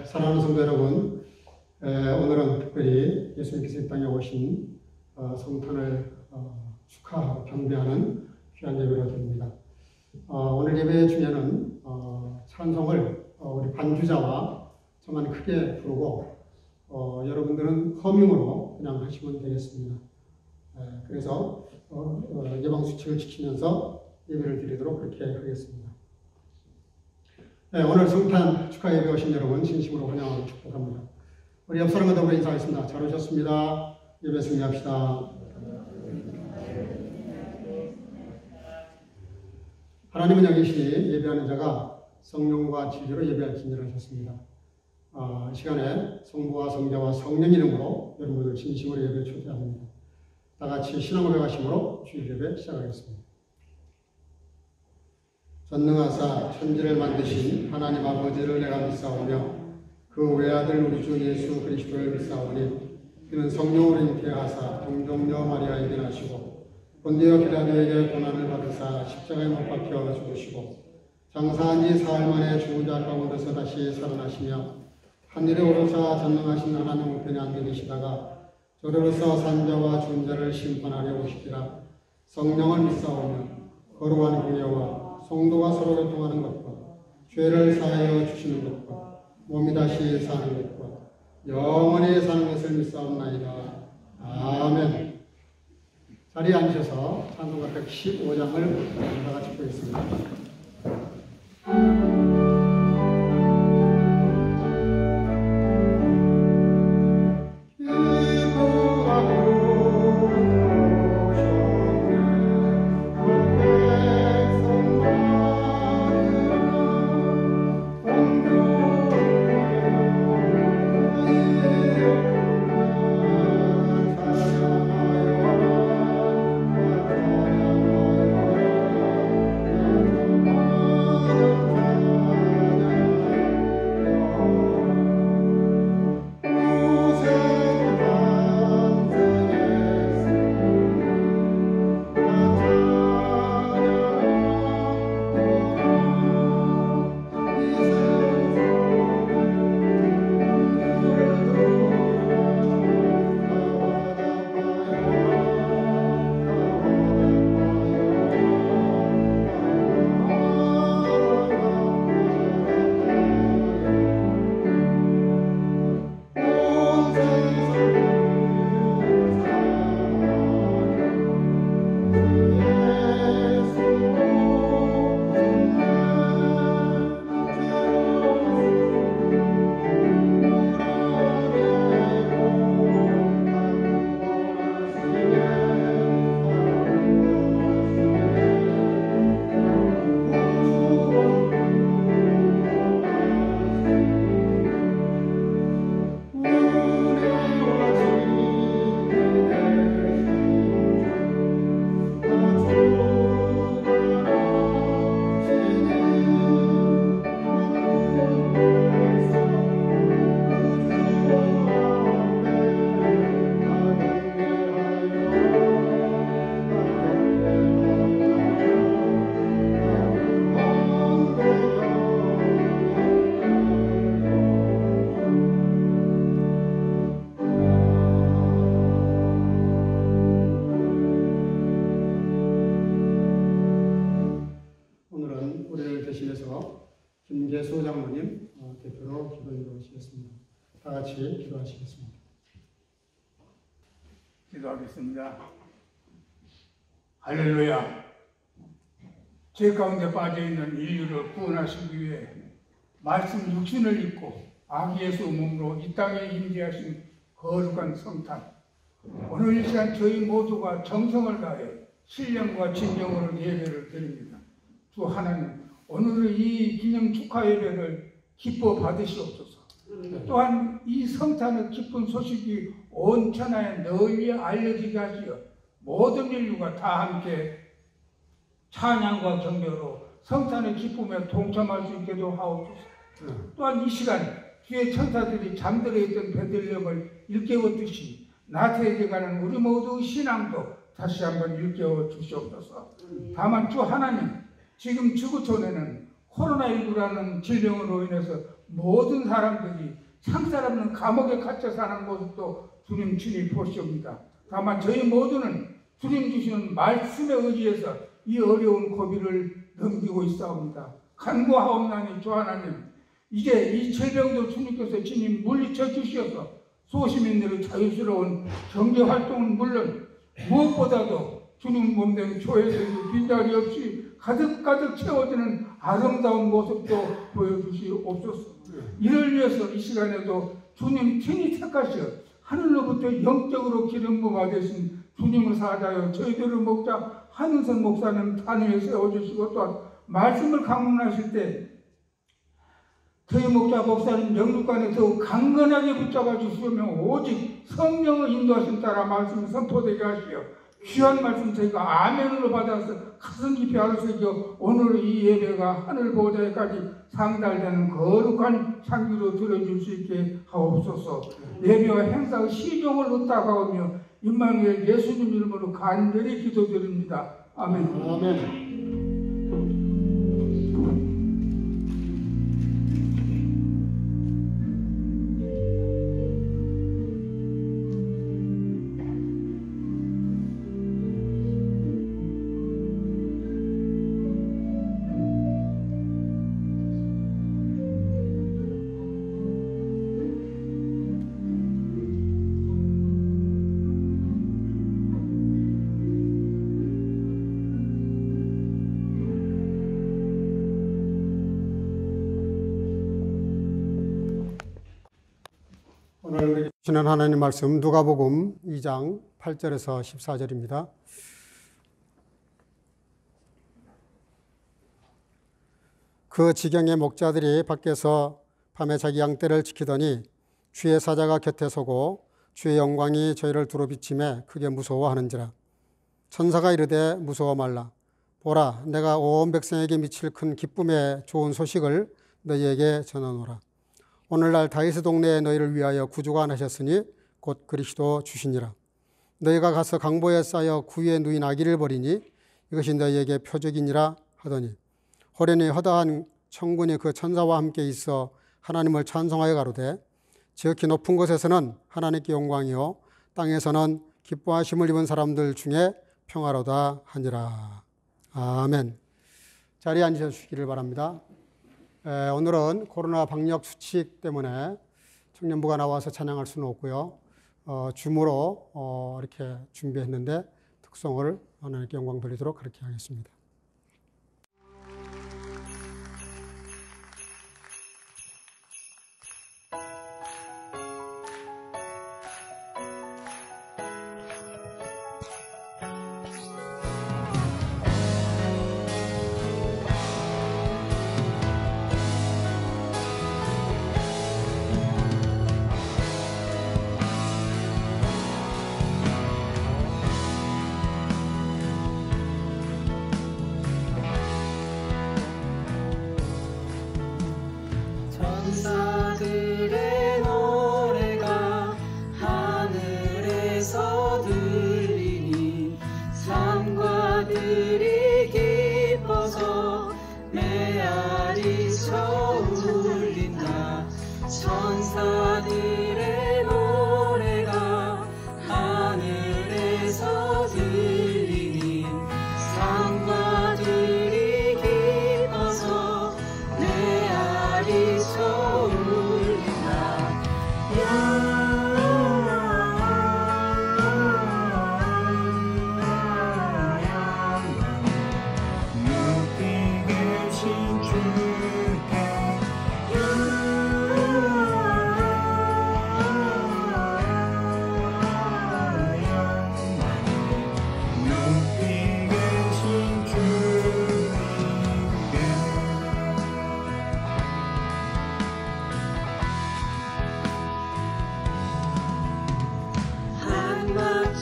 사랑하는 성도 여러분, 오늘은 특별히 예수님께서 이 땅에 오신 성탄을 축하하고 경배하는 귀한 예배로 드립니다. 오늘 예배의 주제는 찬송을 우리 반주자와 저만 크게 부르고 여러분들은 허밍으로 그냥 하시면 되겠습니다. 그래서 예방수칙을 지키면서 예배를 드리도록 그렇게 하겠습니다. 오늘 성탄 축하 예배 오신 여러분 진심으로 환영하고 축복합니다. 우리 옆 사람과 더불어 인사하겠습니다. 잘 오셨습니다. 예배 승리합시다. 하나님은 여기 계시니 예배하는 자가 성령과 진리로 예배할 준비를 하셨습니다. 이 시간에 성부와 성자와 성령 이름으로 여러분들 진심으로 예배를 초대합니다. 다 같이 신앙으로 가심으로 주일 예배 시작하겠습니다. 전능하사 천지를 만드신 하나님 아버지를 내가 믿사오며 그 외아들 우리 주 예수 그리스도를 믿사오니 그는 성령으로 잉태하사 동정녀 마리아에게 나시고 본디오 빌라도에게 고난을 받으사 십자가에 못 박혀 죽으시고 장사한 지 사흘 만에 죽은 자 가운데서 다시 살아나시며 하늘에 오르사 전능하신 하나님 우편에 앉아 계시다가 저리로서 산자와 죽은 자를 심판하려 오시리라. 성령을 믿사오며 거룩한 공예와 성도가 서로 교통하는 것과 죄를 사하여 주시는 것과 몸이 다시 사는 것과 영원히 사는 것을 믿사옵나이다. 아멘. 자리에 앉으셔서 찬송가 115장을 다 같이 보겠습니다. 같이 기도하시겠습니다. 기도하겠습니다. 할렐루야. 죄 가운데 빠져있는 인류를 구원하시기 위해 말씀 육신을 입고 아기 예수 몸으로 이 땅에 임재하신 거룩한 성탄, 오늘 이 시간 저희 모두가 정성을 다해 신령과 진정으로 예배를 드립니다. 주 하나님, 오늘의 이 기념 축하 예배를 기뻐 받으시옵소서. 또한 이 성탄의 기쁜 소식이 온 천하에 널리 알려지게 하시어 모든 인류가 다 함께 찬양과 경배로 성탄의 기쁨에 동참할 수 있게도 하옵소서. 또한 이 시간 주의 천사들이 잠들어 있던 베들레헴을 일깨웠듯이 나태해져가는 우리 모두의 신앙도 다시 한번 일깨워 주시옵소서. 다만 주 하나님, 지금 지구촌에는 코로나19라는 질병으로 인해서 모든 사람들이 창살 없는 감옥에 갇혀 사는 모습도 주님 친히 보시옵니다. 다만 저희 모두는 주님 주시는 말씀에 의지해서 이 어려운 고비를 넘기고 있사옵니다. 간구하옵나니 주 하나님, 이제 이 질병도 주님께서 친히 물리쳐 주시어서 소시민들의 자유스러운 경제활동은 물론 무엇보다도 주님 몸된 교회들이 빈자리 없이 가득가득 채워지는 아름다운 모습도 보여주시옵소서. 이를 위해서 이 시간에도 주님 친히 택하시어 하늘로부터 영적으로 기름 부어 되신 주님을 사자여 저희들을 목자 한은선 목사님 단위에 세워주시고, 또한 말씀을 강론하실 때 저희 목사님 영육간에 더욱 강건하게 붙잡아 주시며 오직 성령의 인도하심 따라 말씀을 선포되게 하시어 귀한 말씀 저희가 아멘으로 받아서 가슴 깊이 알아서겨 오늘 이 예배가 하늘 보좌에까지 상달되는 거룩한 향기로 들어줄 수 있게 하옵소서. 예배와 행사의 시종을 의탁하오며 임마누엘 예수님 이름으로 간절히 기도드립니다. 아멘. 아멘. 오늘 우리 주시는 하나님 말씀 누가복음 2장 8절에서 14절입니다. 그 지경의 목자들이 밖에서 밤에 자기 양떼를 지키더니 주의 사자가 곁에 서고 주의 영광이 저희를 두루 비치매 크게 무서워하는지라. 천사가 이르되 무서워 말라. 보라, 내가 온 백성에게 미칠 큰 기쁨의 좋은 소식을 너희에게 전하노라. 오늘날 다윗의 동네에 너희를 위하여 구주가 나셨으니 곧 그리스도 주시니라. 너희가 가서 강보에 쌓여 구유에 누인 아기를 버리니 이것이 너희에게 표적이니라 하더니, 호련히 허다한 천군이 그 천사와 함께 있어 하나님을 찬송하여 가로되, 지극히 높은 곳에서는 하나님께 영광이요 땅에서는 기뻐하심을 입은 사람들 중에 평화로다 하니라. 아멘. 자리에 앉으셔 주시기를 바랍니다. 오늘은 코로나 방역 수칙 때문에 청년부가 나와서 찬양할 수는 없고요. 줌으로 이렇게 준비했는데 특성을 하나님께 영광 돌리도록 그렇게 하겠습니다. 천사들의 노래가 하늘에서 들리니 산과들이 기뻐서 메아리쳐 울린다. 천사들의 노래가 하늘에서 들리니 산과들이 기뻐서 메아리쳐 울린다.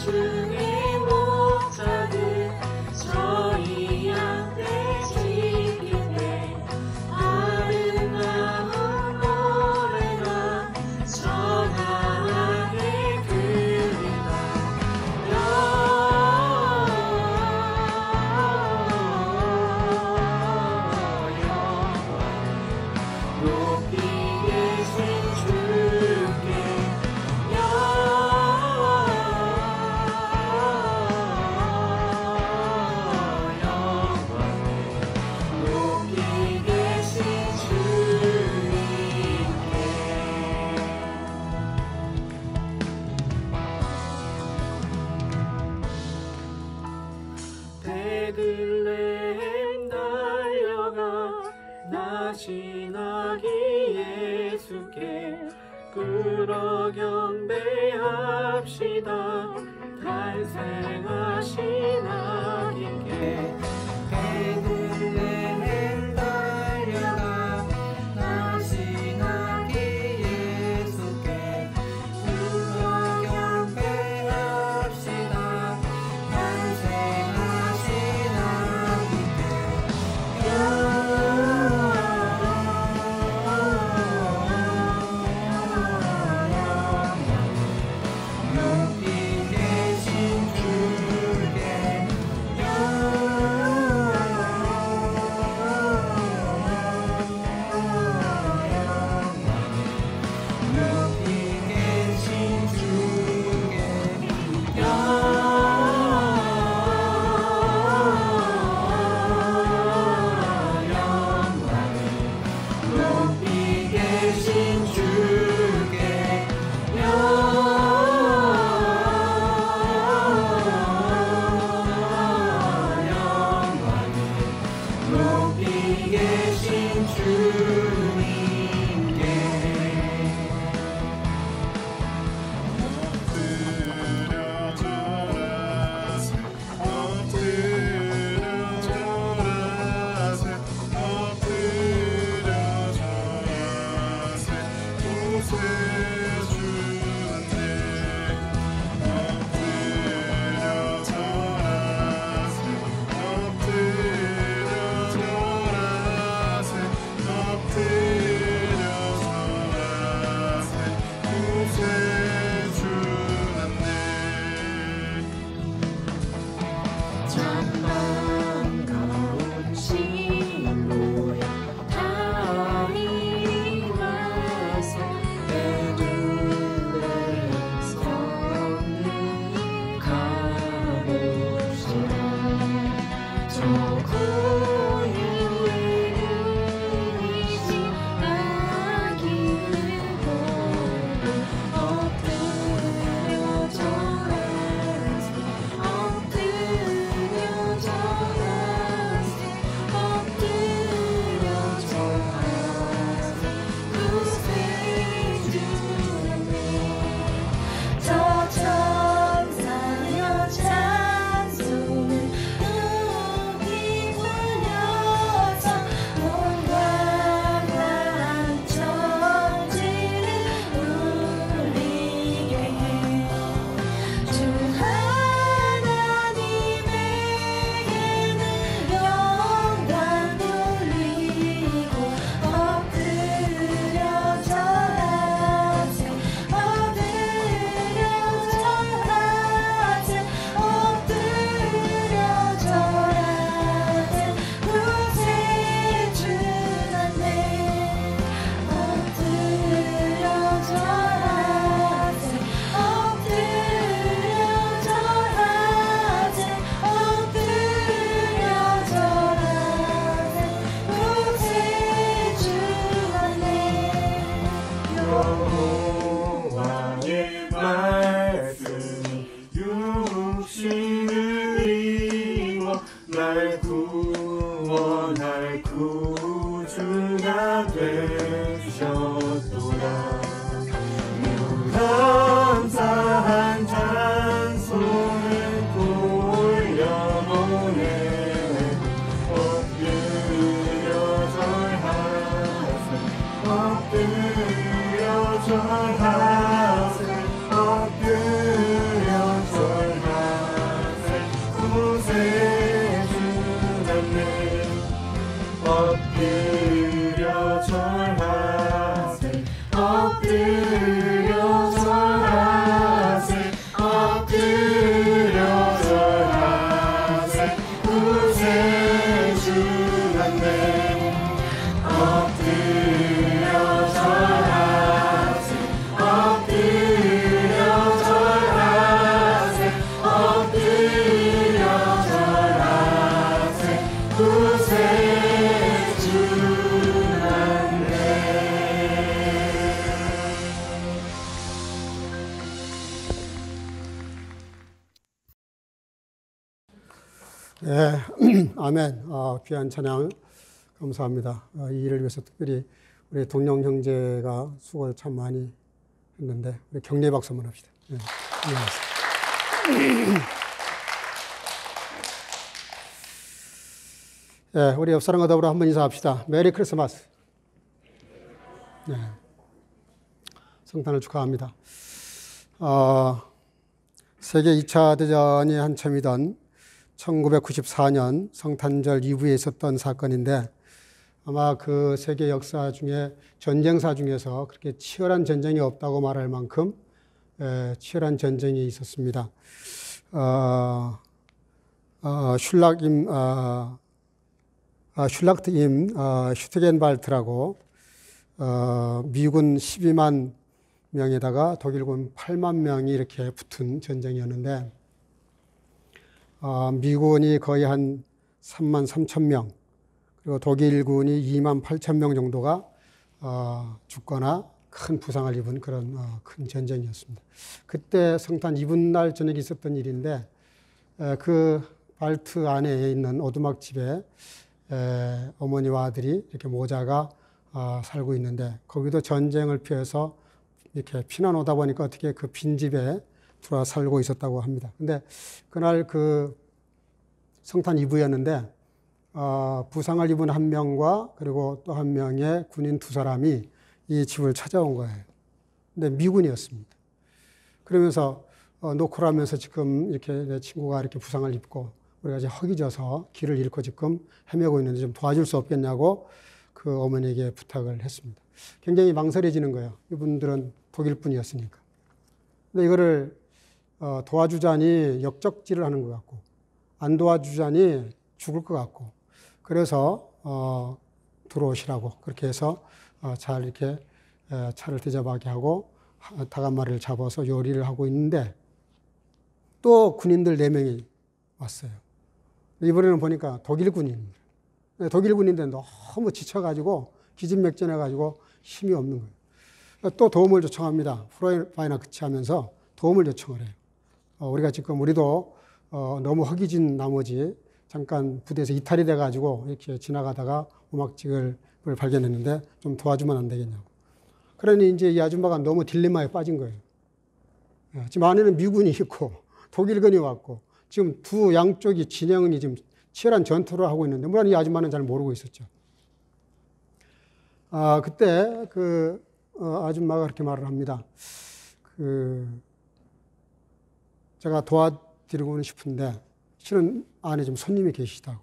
중에 목자들 저희 앞에 지킬 때 아름다운 노래가 전하게 그린다. 높이 계신 주께 높이 계신 주님께 베들레헴 달려가 나신 아기 예수께 끌어 경배합시다. 탄생하신 아기께 베들레헴 달려가 나신 아기 예수께 끌어 경배합시다. 탄생하신 아기께 높이 계신 주께 높이 계신 주께 높이 계신 주께 높이 계신 주님께 잠만 가온 신부여 다 일어나서 베들레헴 성을 가보시라. 저 구유의 이신 아기를 보고 엎드려 절하세 엎드려 절하세 엎드려 절하세 구세주님 저 천사여 찬송을 높이 불려서 온갖 천지를 울리게 해. 주 하나님에게는 영광 돌리고 엎드려 절하세 엎드려 절하세 엎드려 절하세 구세주님 엎드려 절하세 엎드려 절하세 엎드려 절하세 구세주님 여호와의 말씀이 육신을 입어 날 구원할 구주가 되셨도다. 감사한 찬송을 돌려보내 엎드려 절하세 엎드려 절하세 엎드려 절하세 네, 아멘. 귀한 찬양 감사합니다. 이 일을 위해서 특별히 우리 동영 형제가 수고를 참 많이 했는데 우리 격려의 박수 한번 합시다. 네, 네, 우리 옆사람과 더불어 한번 인사합시다. 메리 크리스마스. 네, 성탄을 축하합니다. 세계 2차 대전이 한참이던 1994년 성탄절 이후에 있었던 사건인데 아마 그 세계 역사 중에 전쟁사 중에서 그렇게 치열한 전쟁이 없다고 말할 만큼 치열한 전쟁이 있었습니다. 슐라크트 임 슈트겐발트라고 미군 12만 명에다가 독일군 8만 명이 이렇게 붙은 전쟁이었는데 미군이 거의 한 3만 3천 명 그리고 독일군이 2만 8천 명 정도가 죽거나 큰 부상을 입은 그런 큰 전쟁이었습니다. 그때 성탄 이브날 저녁에 있었던 일인데 그 발트 안에 있는 오두막집에 어머니와 아들이 이렇게 모자가 살고 있는데 거기도 전쟁을 피해서 이렇게 피난 오다 보니까 어떻게 그 빈집에 들어와 살고 있었다고 합니다. 근데 그날 그 성탄 이브였는데 부상을 입은 한 명과 그리고 또 한 명의 군인 두 사람이 이 집을 찾아온 거예요. 근데 미군이었습니다. 그러면서 노크를 하면서 지금 이렇게 내 친구가 이렇게 부상을 입고 우리가 이제 허기져서 길을 잃고 지금 헤매고 있는데 좀 도와줄 수 없겠냐고 그 어머니에게 부탁을 했습니다. 굉장히 망설여지는 거예요. 이분들은 독일 분이었으니까. 근데 이거를 도와주자니 역적질을 하는 것 같고 안 도와주자니 죽을 것 같고 그래서 들어오시라고 그렇게 해서 잘 이렇게 차를 대접하게 하고 닭 한 마리를 잡아서 요리를 하고 있는데 또 군인들 4명이 왔어요. 이번에는 보니까 독일 군인입니다. 독일 군인인데 너무 지쳐가지고 기진맥진해가지고 힘이 없는 거예요. 또 도움을 요청합니다. 프로파이나 그치하면서 도움을 요청을 해요. 우리가 지금 우리도 너무 허기진 나머지 잠깐 부대에서 이탈이 돼가지고 이렇게 지나가다가 오막직을 발견했는데 좀 도와주면 안 되겠냐고. 그러니 이제 이 아줌마가 너무 딜레마에 빠진 거예요. 지금 안에는 미군이 있고 독일군이 왔고 지금 두 양쪽이 진영이 지금 치열한 전투를 하고 있는데 물론 이 아줌마는 잘 모르고 있었죠. 그때 그 아줌마가 그렇게 말을 합니다. 제가 도와드리고는 싶은데 실은 안에 좀 손님이 계시다고.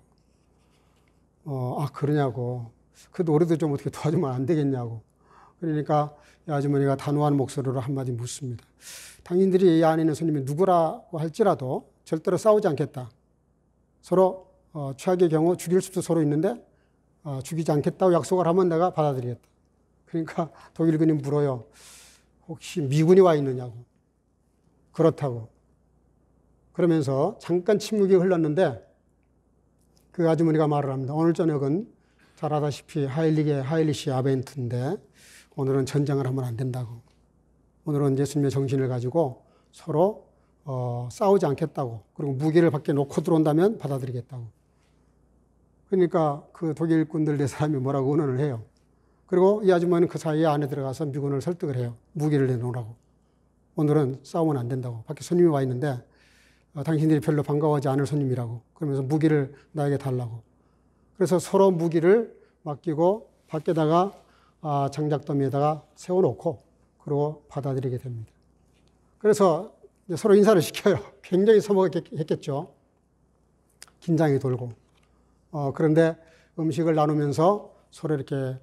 그러냐고. 그래도 우리도 좀 어떻게 도와주면 안 되겠냐고. 그러니까 이 아주머니가 단호한 목소리로 한마디 묻습니다. 당신들이 이 안에 있는 손님이 누구라고 할지라도 절대로 싸우지 않겠다. 서로 최악의 경우 죽일 수도 서로 있는데 죽이지 않겠다고 약속을 하면 내가 받아들이겠다. 그러니까 독일군이 물어요. 혹시 미군이 와 있느냐고. 그렇다고. 그러면서 잠깐 침묵이 흘렀는데 그 아주머니가 말을 합니다. 오늘 저녁은 잘 아다시피 하일리시 아벤트인데 오늘은 전쟁을 하면 안 된다고. 오늘은 예수님의 정신을 가지고 서로 싸우지 않겠다고. 그리고 무기를 밖에 놓고 들어온다면 받아들이겠다고. 그러니까 그 독일군들 4사람이 뭐라고 의논을 해요. 그리고 이 아주머니는 그 사이에 안에 들어가서 미군을 설득을 해요. 무기를 내놓으라고. 오늘은 싸우면 안 된다고. 밖에 손님이 와 있는데 당신들이 별로 반가워하지 않을 손님이라고. 그러면서 무기를 나에게 달라고. 그래서 서로 무기를 맡기고 밖에다가 장작더미에다가 세워놓고 그리고 받아들이게 됩니다. 그래서 서로 인사를 시켜요. 굉장히 서먹했겠죠. 긴장이 돌고. 그런데 음식을 나누면서 서로 이렇게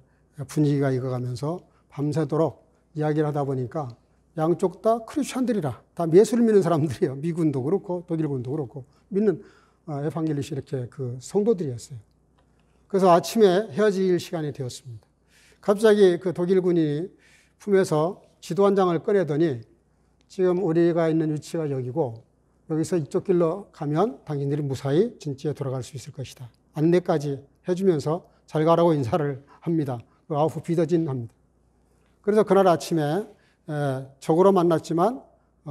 분위기가 익어가면서 밤새도록 이야기를 하다 보니까 양쪽 다 크리스천들이라 다 예수를 믿는 사람들이에요. 미군도 그렇고 독일군도 그렇고 믿는 에반겔리시 이렇게 그 성도들이었어요. 그래서 아침에 헤어질 시간이 되었습니다. 갑자기 그 독일군이 품에서 지도 한 장을 꺼내더니 지금 우리가 있는 위치가 여기고 여기서 이쪽 길로 가면 당신들이 무사히 진지에 돌아갈 수 있을 것이다. 안내까지 해주면서 잘 가라고 인사를 합니다. 아우프 비더진 합니다. 그래서 그날 아침에 적으로 만났지만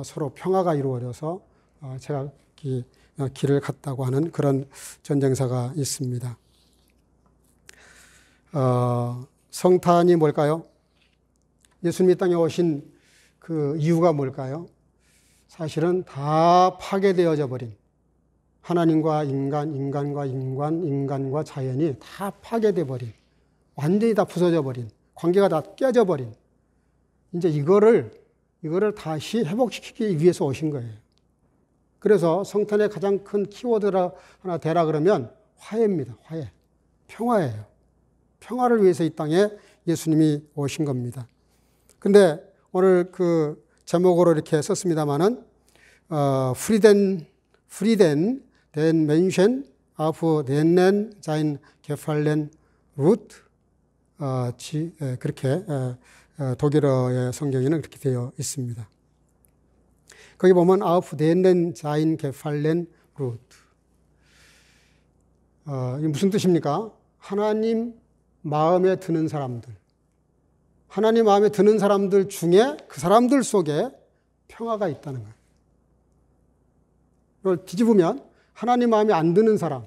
서로 평화가 이루어져서 제가 길을 갔다고 하는 그런 전쟁사가 있습니다. 성탄이 뭘까요? 예수님이 땅에 오신 그 이유가 뭘까요? 사실은 다 파괴되어져 버린, 하나님과 인간, 인간과 인간, 인간과 자연이 다 파괴돼 버린, 완전히 다 부서져 버린, 관계가 다 깨져 버린, 이제 이거를 다시 회복시키기 위해서 오신 거예요. 그래서 성탄의 가장 큰 키워드가 하나 되라 그러면 화해입니다. 화해. 평화예요. 평화를 위해서 이 땅에 예수님이 오신 겁니다. 근데 오늘 그 제목으로 이렇게 썼습니다만은, Frieden, den Menschen auf denen sein Gefallen ruht, 그렇게 독일어의 성경에는 그렇게 되어 있습니다. 거기 보면 auf denen sein Gefallen ruht. 이게 무슨 뜻입니까? 하나님 마음에 드는 사람들, 하나님 마음에 드는 사람들 중에 그 사람들 속에 평화가 있다는 거예요. 이걸 뒤집으면 하나님 마음에 안 드는 사람,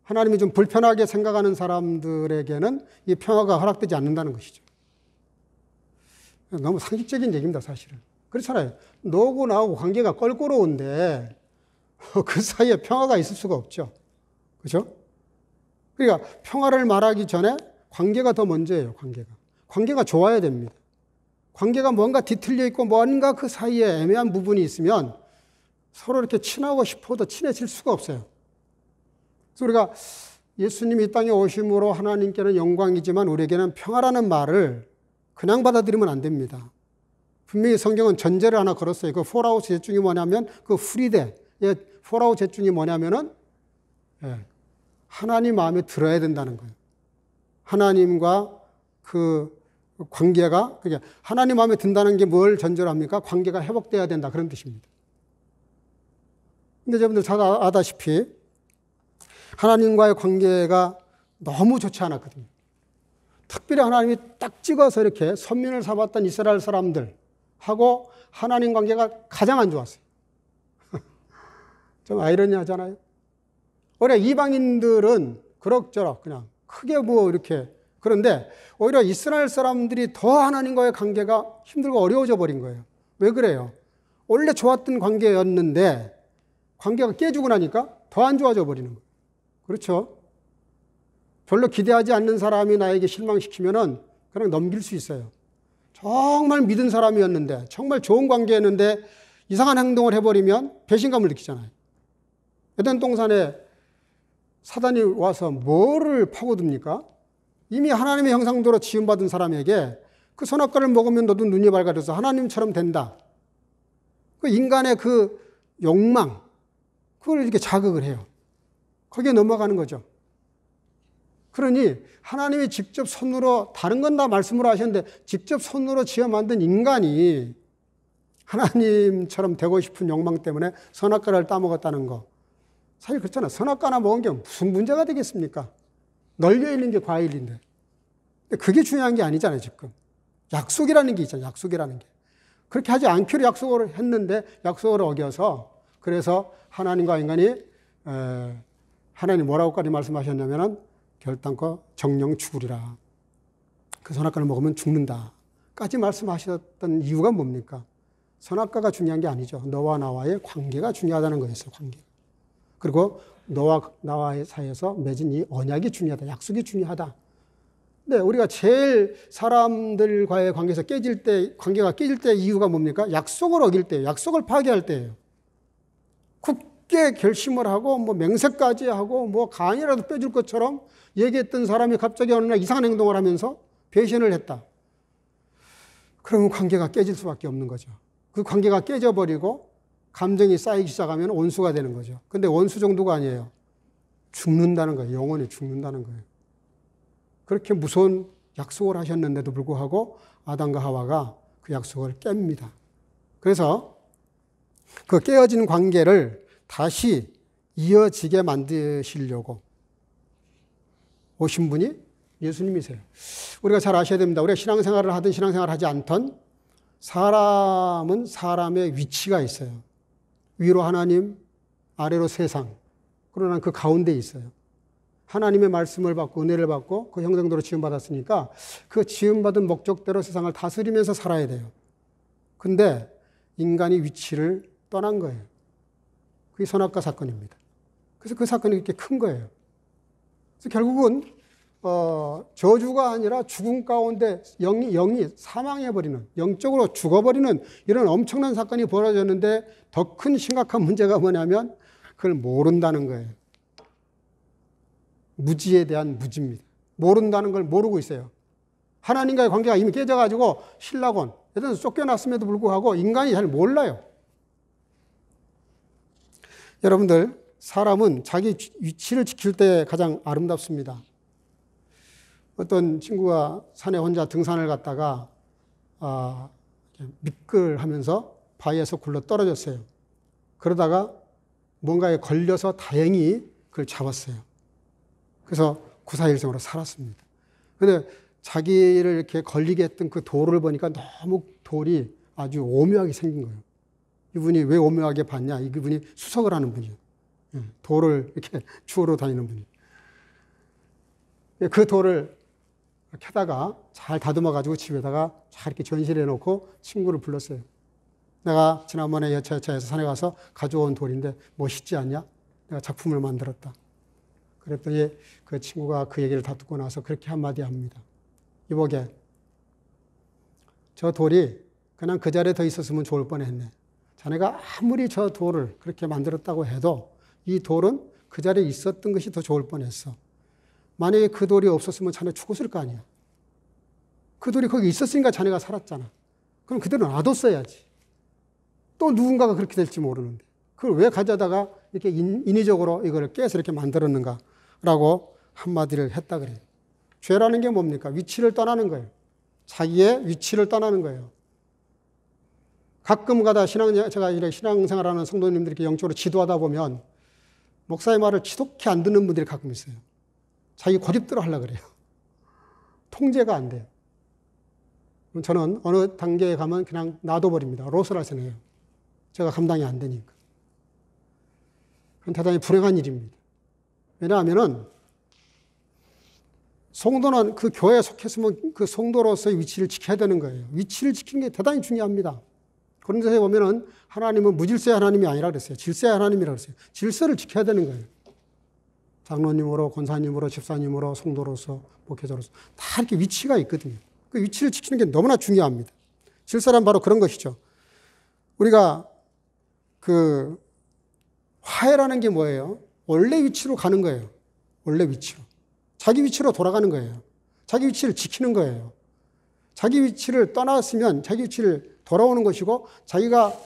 하나님이 좀 불편하게 생각하는 사람들에게는 이 평화가 허락되지 않는다는 것이죠. 너무 상식적인 얘기입니다, 사실은. 그렇잖아요. 너하고 나하고 관계가 껄끄러운데 그 사이에 평화가 있을 수가 없죠. 그렇죠? 그러니까 평화를 말하기 전에 관계가 더 먼저예요. 관계가 좋아야 됩니다. 관계가 뭔가 뒤틀려 있고 뭔가 그 사이에 애매한 부분이 있으면 서로 이렇게 친하고 싶어도 친해질 수가 없어요. 그래서 우리가 예수님이 이 땅에 오심으로 하나님께는 영광이지만 우리에게는 평화라는 말을 그냥 받아들이면 안 됩니다. 분명히 성경은 전제를 하나 걸었어요. 그 포라우 제중이 뭐냐면 그 프리데, 포라우 제중이 뭐냐면은 하나님 마음에 들어야 된다는 거예요. 하나님과 그 관계가, 그게 하나님 마음에 든다는 게 뭘 전제로 합니까? 관계가 회복돼야 된다, 그런 뜻입니다. 근데 여러분들 잘 아다시피 하나님과의 관계가 너무 좋지 않았거든요. 특별히 하나님이 딱 찍어서 이렇게 선민을 삼았던 이스라엘 사람들하고 하나님 관계가 가장 안 좋았어요. 좀 아이러니하잖아요. 오히려 이방인들은 그럭저럭 그냥 크게 뭐 이렇게, 그런데 오히려 이스라엘 사람들이 더 하나님과의 관계가 힘들고 어려워져 버린 거예요. 왜 그래요? 원래 좋았던 관계였는데 관계가 깨지고 나니까 더 안 좋아져 버리는 거예요. 그렇죠? 별로 기대하지 않는 사람이 나에게 실망시키면은 그냥 넘길 수 있어요. 정말 믿은 사람이었는데, 정말 좋은 관계였는데 이상한 행동을 해버리면 배신감을 느끼잖아요. 에덴 동산에 사단이 와서 뭐를 파고듭니까? 이미 하나님의 형상대로 지음받은 사람에게 그 선악과를 먹으면 너도 눈이 밝아져서 하나님처럼 된다. 그 인간의 그 욕망, 그걸 이렇게 자극을 해요. 거기에 넘어가는 거죠. 그러니 하나님이 직접 손으로, 다른 건 다 말씀으로 하셨는데 직접 손으로 지어 만든 인간이 하나님처럼 되고 싶은 욕망 때문에 선악과를 따먹었다는 거. 사실 그렇잖아요. 선악과나 먹은 게 무슨 문제가 되겠습니까? 널려 있는 게 과일인데. 근데 그게 중요한 게 아니잖아요, 지금. 약속이라는 게 있잖아요, 약속이라는 게. 그렇게 하지 않기로 약속을 했는데 약속을 어겨서, 그래서 하나님과 인간이 하나님 뭐라고까지 말씀하셨냐면은 결단코 정령 죽으리라. 그 선악과를 먹으면 죽는다 까지 말씀하셨던 이유가 뭡니까? 선악과가 중요한 게 아니죠. 너와 나와의 관계가 중요하다는 거였어요. 관계. 그리고 너와 나와의 사이에서 맺은 이 언약이 중요하다. 약속이 중요하다. 근데 우리가 제일 사람들과의 관계에서 관계가 깨질 때 이유가 뭡니까? 약속을 어길 때예요. 약속을 파괴할 때예요. 굳게 결심을 하고 뭐 맹세까지 하고 뭐 간이라도 빼줄 것처럼 얘기했던 사람이 갑자기 어느 날 이상한 행동을 하면서 배신을 했다. 그러면 관계가 깨질 수밖에 없는 거죠. 그 관계가 깨져버리고 감정이 쌓이기 시작하면 원수가 되는 거죠. 근데 원수 정도가 아니에요. 죽는다는 거예요. 영원히 죽는다는 거예요. 그렇게 무서운 약속을 하셨는데도 불구하고 아담과 하와가 그 약속을 깹니다. 그래서 그 깨어진 관계를 다시 이어지게 만드시려고 오신 분이 예수님이세요. 우리가 잘 아셔야 됩니다. 우리가 신앙생활을 하든 신앙생활을 하지 않던 사람은 사람의 위치가 있어요. 위로 하나님, 아래로 세상. 그러나 그 가운데 있어요. 하나님의 말씀을 받고 은혜를 받고 그 형상대로 지음받았으니까 그 지음받은 목적대로 세상을 다스리면서 살아야 돼요. 근데 인간이 위치를 떠난 거예요. 그게 선악과 사건입니다. 그래서 그 사건이 이렇게 큰 거예요. 그래서 결국은 저주가 아니라 죽음 가운데 영이 사망해버리는, 영적으로 죽어버리는 이런 엄청난 사건이 벌어졌는데 더 큰 심각한 문제가 뭐냐면 그걸 모른다는 거예요. 무지에 대한 무지입니다. 모른다는 걸 모르고 있어요. 하나님과의 관계가 이미 깨져가지고 신라곤, 예전에 쫓겨났음에도 불구하고 인간이 잘 몰라요. 여러분들, 사람은 자기 위치를 지킬 때 가장 아름답습니다. 어떤 친구가 산에 혼자 등산을 갔다가 미끌하면서 바위에서 굴러 떨어졌어요. 그러다가 뭔가에 걸려서 다행히 그걸 잡았어요. 그래서 구사일생으로 살았습니다. 그런데 자기를 이렇게 걸리게 했던 그 돌을 보니까 너무 돌이 아주 오묘하게 생긴 거예요. 이분이 왜 오묘하게 봤냐? 이분이 수석을 하는 분이에요. 돌을 이렇게 주우러 다니는 분이에요. 그 돌을 캐다가 잘 다듬어가지고 집에다가 잘 이렇게 전시해 놓고 친구를 불렀어요. 내가 지난번에 여차여차해서 산에 가서 가져온 돌인데 멋있지 않냐? 내가 작품을 만들었다. 그랬더니 그 친구가 그 얘기를 다 듣고 나서 그렇게 한마디 합니다. 이보게, 저 돌이 그냥 그 자리에 더 있었으면 좋을 뻔했네. 자네가 아무리 저 돌을 그렇게 만들었다고 해도 이 돌은 그 자리에 있었던 것이 더 좋을 뻔했어. 만약에 그 돌이 없었으면 자네 죽었을 거 아니야. 그 돌이 거기 있었으니까 자네가 살았잖아. 그럼 그대로 놔뒀어야지. 또 누군가가 그렇게 될지 모르는데 그걸 왜 가져다가 이렇게 인위적으로 이걸 깨서 이렇게 만들었는가 라고 한마디를 했다 그래요. 죄라는 게 뭡니까? 위치를 떠나는 거예요. 자기의 위치를 떠나는 거예요. 가끔 가다 제가 이렇게 신앙생활하는 성도님들께 영적으로 지도하다 보면 목사의 말을 지독히 안 듣는 분들이 가끔 있어요. 자기 고집대로 하려고 그래요. 통제가 안 돼요. 저는 어느 단계에 가면 그냥 놔둬버립니다. 로스라서네요. 제가 감당이 안 되니까. 그건 대단히 불행한 일입니다. 왜냐하면은 성도는 그 교회에 속했으면 그 성도로서의 위치를 지켜야 되는 거예요. 위치를 지키는 게 대단히 중요합니다. 그런 데서 보면은 하나님은 무질서의 하나님이 아니라 그랬어요. 질서의 하나님이라고 그랬어요. 질서를 지켜야 되는 거예요. 장로님으로, 권사님으로, 집사님으로, 성도로서, 목회자로서 다 이렇게 위치가 있거든요. 그 위치를 지키는 게 너무나 중요합니다. 질서란 바로 그런 것이죠. 우리가 그 화해라는 게 뭐예요? 원래 위치로 가는 거예요. 원래 위치로. 자기 위치로 돌아가는 거예요. 자기 위치를 지키는 거예요. 자기 위치를 떠났으면 자기 위치를 돌아오는 것이고 자기가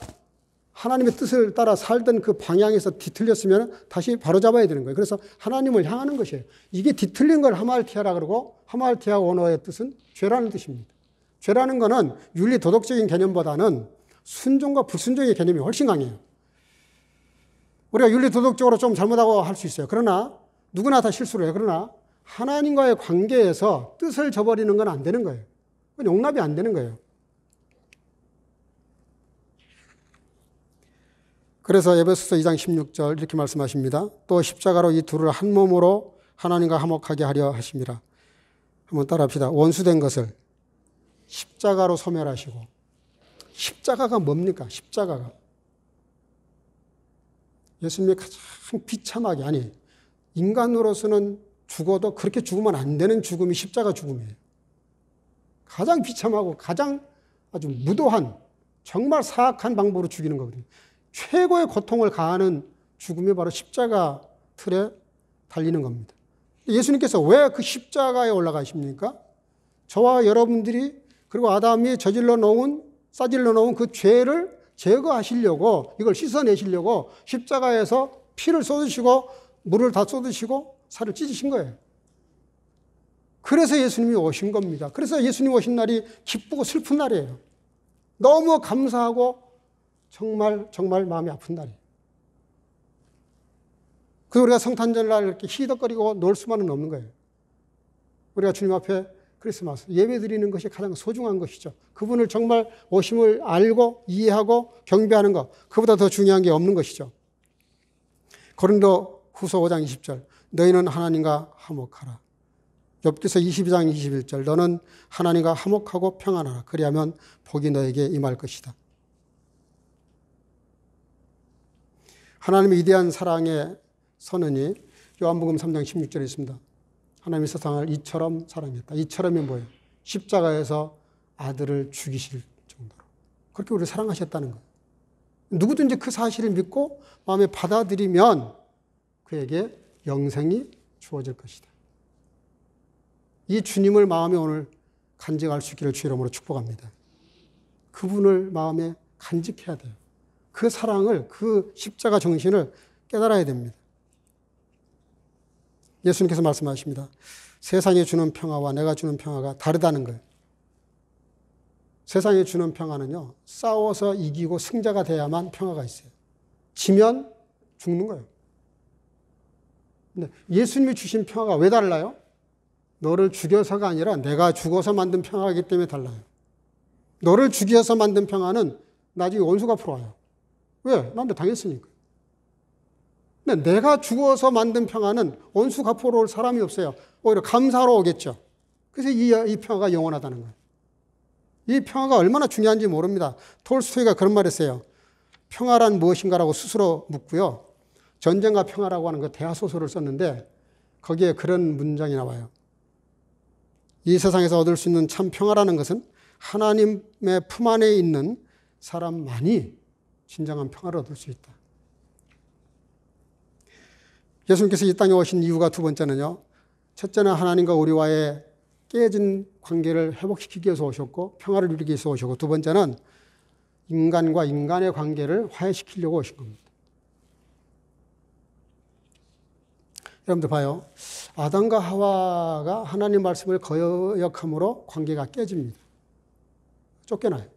하나님의 뜻을 따라 살던 그 방향에서 뒤틀렸으면 다시 바로잡아야 되는 거예요. 그래서 하나님을 향하는 것이에요. 이게 뒤틀린 걸 하마알티아라 그러고 하마알티아 원어의 뜻은 죄라는 뜻입니다. 죄라는 거는 윤리 도덕적인 개념보다는 순종과 불순종의 개념이 훨씬 강해요. 우리가 윤리 도덕적으로 좀 잘못하고 할 수 있어요. 그러나 누구나 다 실수를 해요. 그러나 하나님과의 관계에서 뜻을 저버리는 건 안 되는 거예요. 그건 용납이 안 되는 거예요. 그래서 에베소서 2장 16절 이렇게 말씀하십니다. 또 십자가로 이 둘을 한 몸으로 하나님과 화목하게 하려 하심이라. 한번 따라합시다. 원수된 것을 십자가로 소멸하시고. 십자가가 뭡니까? 십자가가. 예수님이 가장 비참하게, 아니 인간으로서는 죽어도 그렇게 죽으면 안 되는 죽음이 십자가 죽음이에요. 가장 비참하고 가장 아주 무도한 정말 사악한 방법으로 죽이는 거거든요. 최고의 고통을 가하는 죽음이 바로 십자가 틀에 달리는 겁니다. 예수님께서 왜 그 십자가에 올라가십니까? 저와 여러분들이 그리고 아담이 싸질러 놓은 그 죄를 제거하시려고, 이걸 씻어내시려고 십자가에서 피를 쏟으시고 물을 다 쏟으시고 살을 찢으신 거예요. 그래서 예수님이 오신 겁니다. 그래서 예수님 오신 날이 기쁘고 슬픈 날이에요. 너무 감사하고 정말 마음이 아픈 날이에요. 그래서 우리가 성탄절날 이렇게 희덕거리고 놀 수만은 없는 거예요. 우리가 주님 앞에 크리스마스 예배 드리는 것이 가장 소중한 것이죠. 그분을 정말 오심을 알고 이해하고 경배하는 것, 그보다 더 중요한 게 없는 것이죠. 고린도 후서 5장 20절 너희는 하나님과 화목하라. 욥기서 22장 21절 너는 하나님과 화목하고 평안하라. 그리하면 복이 너에게 임할 것이다. 하나님의 위대한 사랑의 선언이 요한복음 3장 16절에 있습니다. 하나님이 세상을 이처럼 사랑했다. 이처럼이 뭐예요? 십자가에서 아들을 죽이실 정도로. 그렇게 우리를 사랑하셨다는 거예요. 누구든지 그 사실을 믿고 마음에 받아들이면 그에게 영생이 주어질 것이다. 이 주님을 마음에 오늘 간직할 수 있기를 주 이름으로 축복합니다. 그분을 마음에 간직해야 돼요. 그 사랑을, 그 십자가 정신을 깨달아야 됩니다. 예수님께서 말씀하십니다. 세상에 주는 평화와 내가 주는 평화가 다르다는 거예요. 세상에 주는 평화는요, 싸워서 이기고 승자가 돼야만 평화가 있어요. 지면 죽는 거예요. 근데 예수님이 주신 평화가 왜 달라요? 너를 죽여서가 아니라 내가 죽어서 만든 평화이기 때문에 달라요. 너를 죽여서 만든 평화는 나중에 원수가 앞으로 와요. 왜? 나한테 당했으니까. 근데 내가 죽어서 만든 평화는 원수 갚으러 올 사람이 없어요. 오히려 감사하러 오겠죠. 그래서 이 평화가 영원하다는 거예요. 이 평화가 얼마나 중요한지 모릅니다. 톨스토이가 그런 말 했어요. 평화란 무엇인가라고 스스로 묻고요. 전쟁과 평화라고 하는 그 대화소설을 썼는데 거기에 그런 문장이 나와요. 이 세상에서 얻을 수 있는 참 평화라는 것은 하나님의 품 안에 있는 사람만이 진정한 평화를 얻을 수 있다. 예수님께서 이 땅에 오신 이유가 두 번째는요. 첫째는 하나님과 우리와의 깨진 관계를 회복시키기 위해서 오셨고 평화를 누리기 위해서 오셨고 두 번째는 인간과 인간의 관계를 화해시키려고 오신 겁니다. 여러분들 봐요. 아담과 하와가 하나님 말씀을 거역함으로 관계가 깨집니다. 쫓겨나요.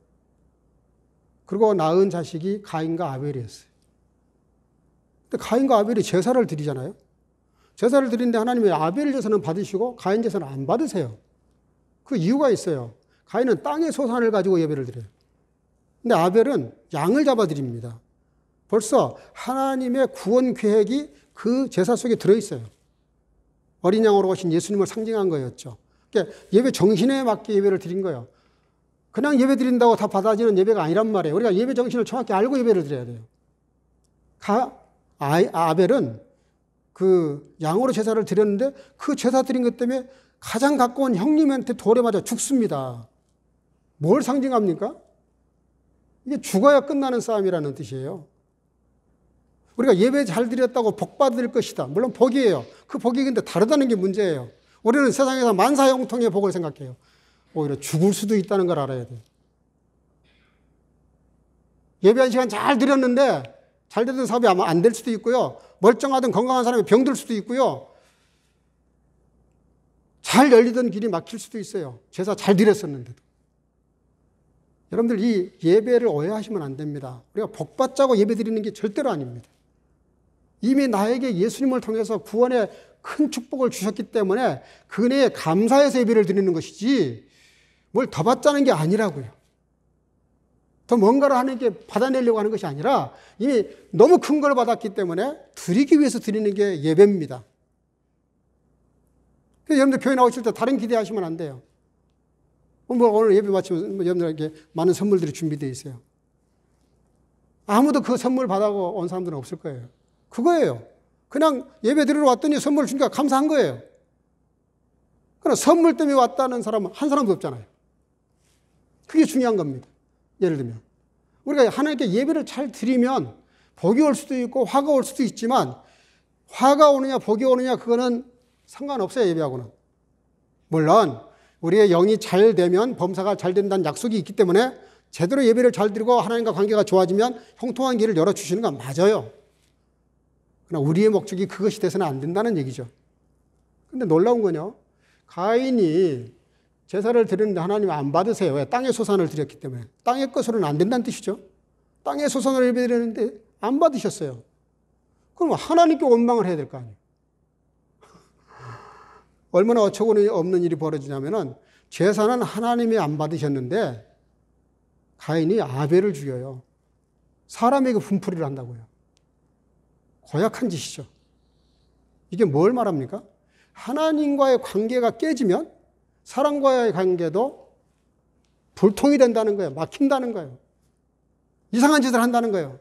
그리고 낳은 자식이 가인과 아벨이었어요. 근데 가인과 아벨이 제사를 드리잖아요. 제사를 드리는데 하나님이 아벨 제사는 받으시고 가인 제사는 안 받으세요. 그 이유가 있어요. 가인은 땅의 소산을 가지고 예배를 드려요. 근데 아벨은 양을 잡아드립니다. 벌써 하나님의 구원 계획이 그 제사 속에 들어있어요. 어린 양으로 오신 예수님을 상징한 거였죠. 그러니까 예배 정신에 맞게 예배를 드린 거예요. 그냥 예배 드린다고 다 받아지는 예배가 아니란 말이에요. 우리가 예배 정신을 정확히 알고 예배를 드려야 돼요. 아벨은 그 양으로 제사를 드렸는데 그 제사 드린 것 때문에 가장 가까운 형님한테 돌에 맞아 죽습니다. 뭘 상징합니까? 이게 죽어야 끝나는 싸움이라는 뜻이에요. 우리가 예배 잘 드렸다고 복 받을 것이다. 물론 복이에요. 그 복이 근데 다르다는 게 문제예요. 우리는 세상에서 만사형통의 복을 생각해요. 오히려 죽을 수도 있다는 걸 알아야 돼요. 예배 한 시간 잘 드렸는데 잘 되던 사업이 아마 안 될 수도 있고요. 멀쩡하던 건강한 사람이 병들 수도 있고요. 잘 열리던 길이 막힐 수도 있어요. 제사 잘 드렸었는데도. 여러분들 이 예배를 오해하시면 안 됩니다. 우리가 복 받자고 예배 드리는 게 절대로 아닙니다. 이미 나에게 예수님을 통해서 구원의 큰 축복을 주셨기 때문에 그 은혜에 감사해서 예배를 드리는 것이지 뭘 더 받자는 게 아니라고요. 더 뭔가를 하나님께 받아내려고 하는 것이 아니라 이미 너무 큰 걸 받았기 때문에 드리기 위해서 드리는 게 예배입니다. 그래서 여러분들 교회 나오실 때 다른 기대하시면 안 돼요. 오늘 예배 마치면 여러분들에게 많은 선물들이 준비되어 있어요. 아무도 그 선물 받아고 온 사람들은 없을 거예요. 그거예요. 그냥 예배 드리러 왔더니 선물을 주니까 감사한 거예요. 그러나 선물 때문에 왔다는 사람은 한 사람도 없잖아요. 그게 중요한 겁니다. 예를 들면 우리가 하나님께 예배를 잘 드리면 복이 올 수도 있고 화가 올 수도 있지만 화가 오느냐 복이 오느냐 그거는 상관없어요. 예배하고는. 물론 우리의 영이 잘 되면 범사가 잘 된다는 약속이 있기 때문에 제대로 예배를 잘 드리고 하나님과 관계가 좋아지면 형통한 길을 열어주시는 건 맞아요. 그러나 우리의 목적이 그것이 돼서는 안 된다는 얘기죠. 근데 놀라운 건요. 가인이 제사를 드리는데 하나님 안 받으세요. 왜? 땅의 소산을 드렸기 때문에. 땅의 것으로는 안 된다는 뜻이죠. 땅의 소산을 예배드렸는데 안 받으셨어요. 그럼 하나님께 원망을 해야 될 거 아니에요. 얼마나 어처구니 없는 일이 벌어지냐면은 제사는 하나님이 안 받으셨는데 가인이 아벨을 죽여요. 사람에게 분풀이를 한다고요. 고약한 짓이죠. 이게 뭘 말합니까? 하나님과의 관계가 깨지면 사람과의 관계도 불통이 된다는 거예요. 막힌다는 거예요. 이상한 짓을 한다는 거예요.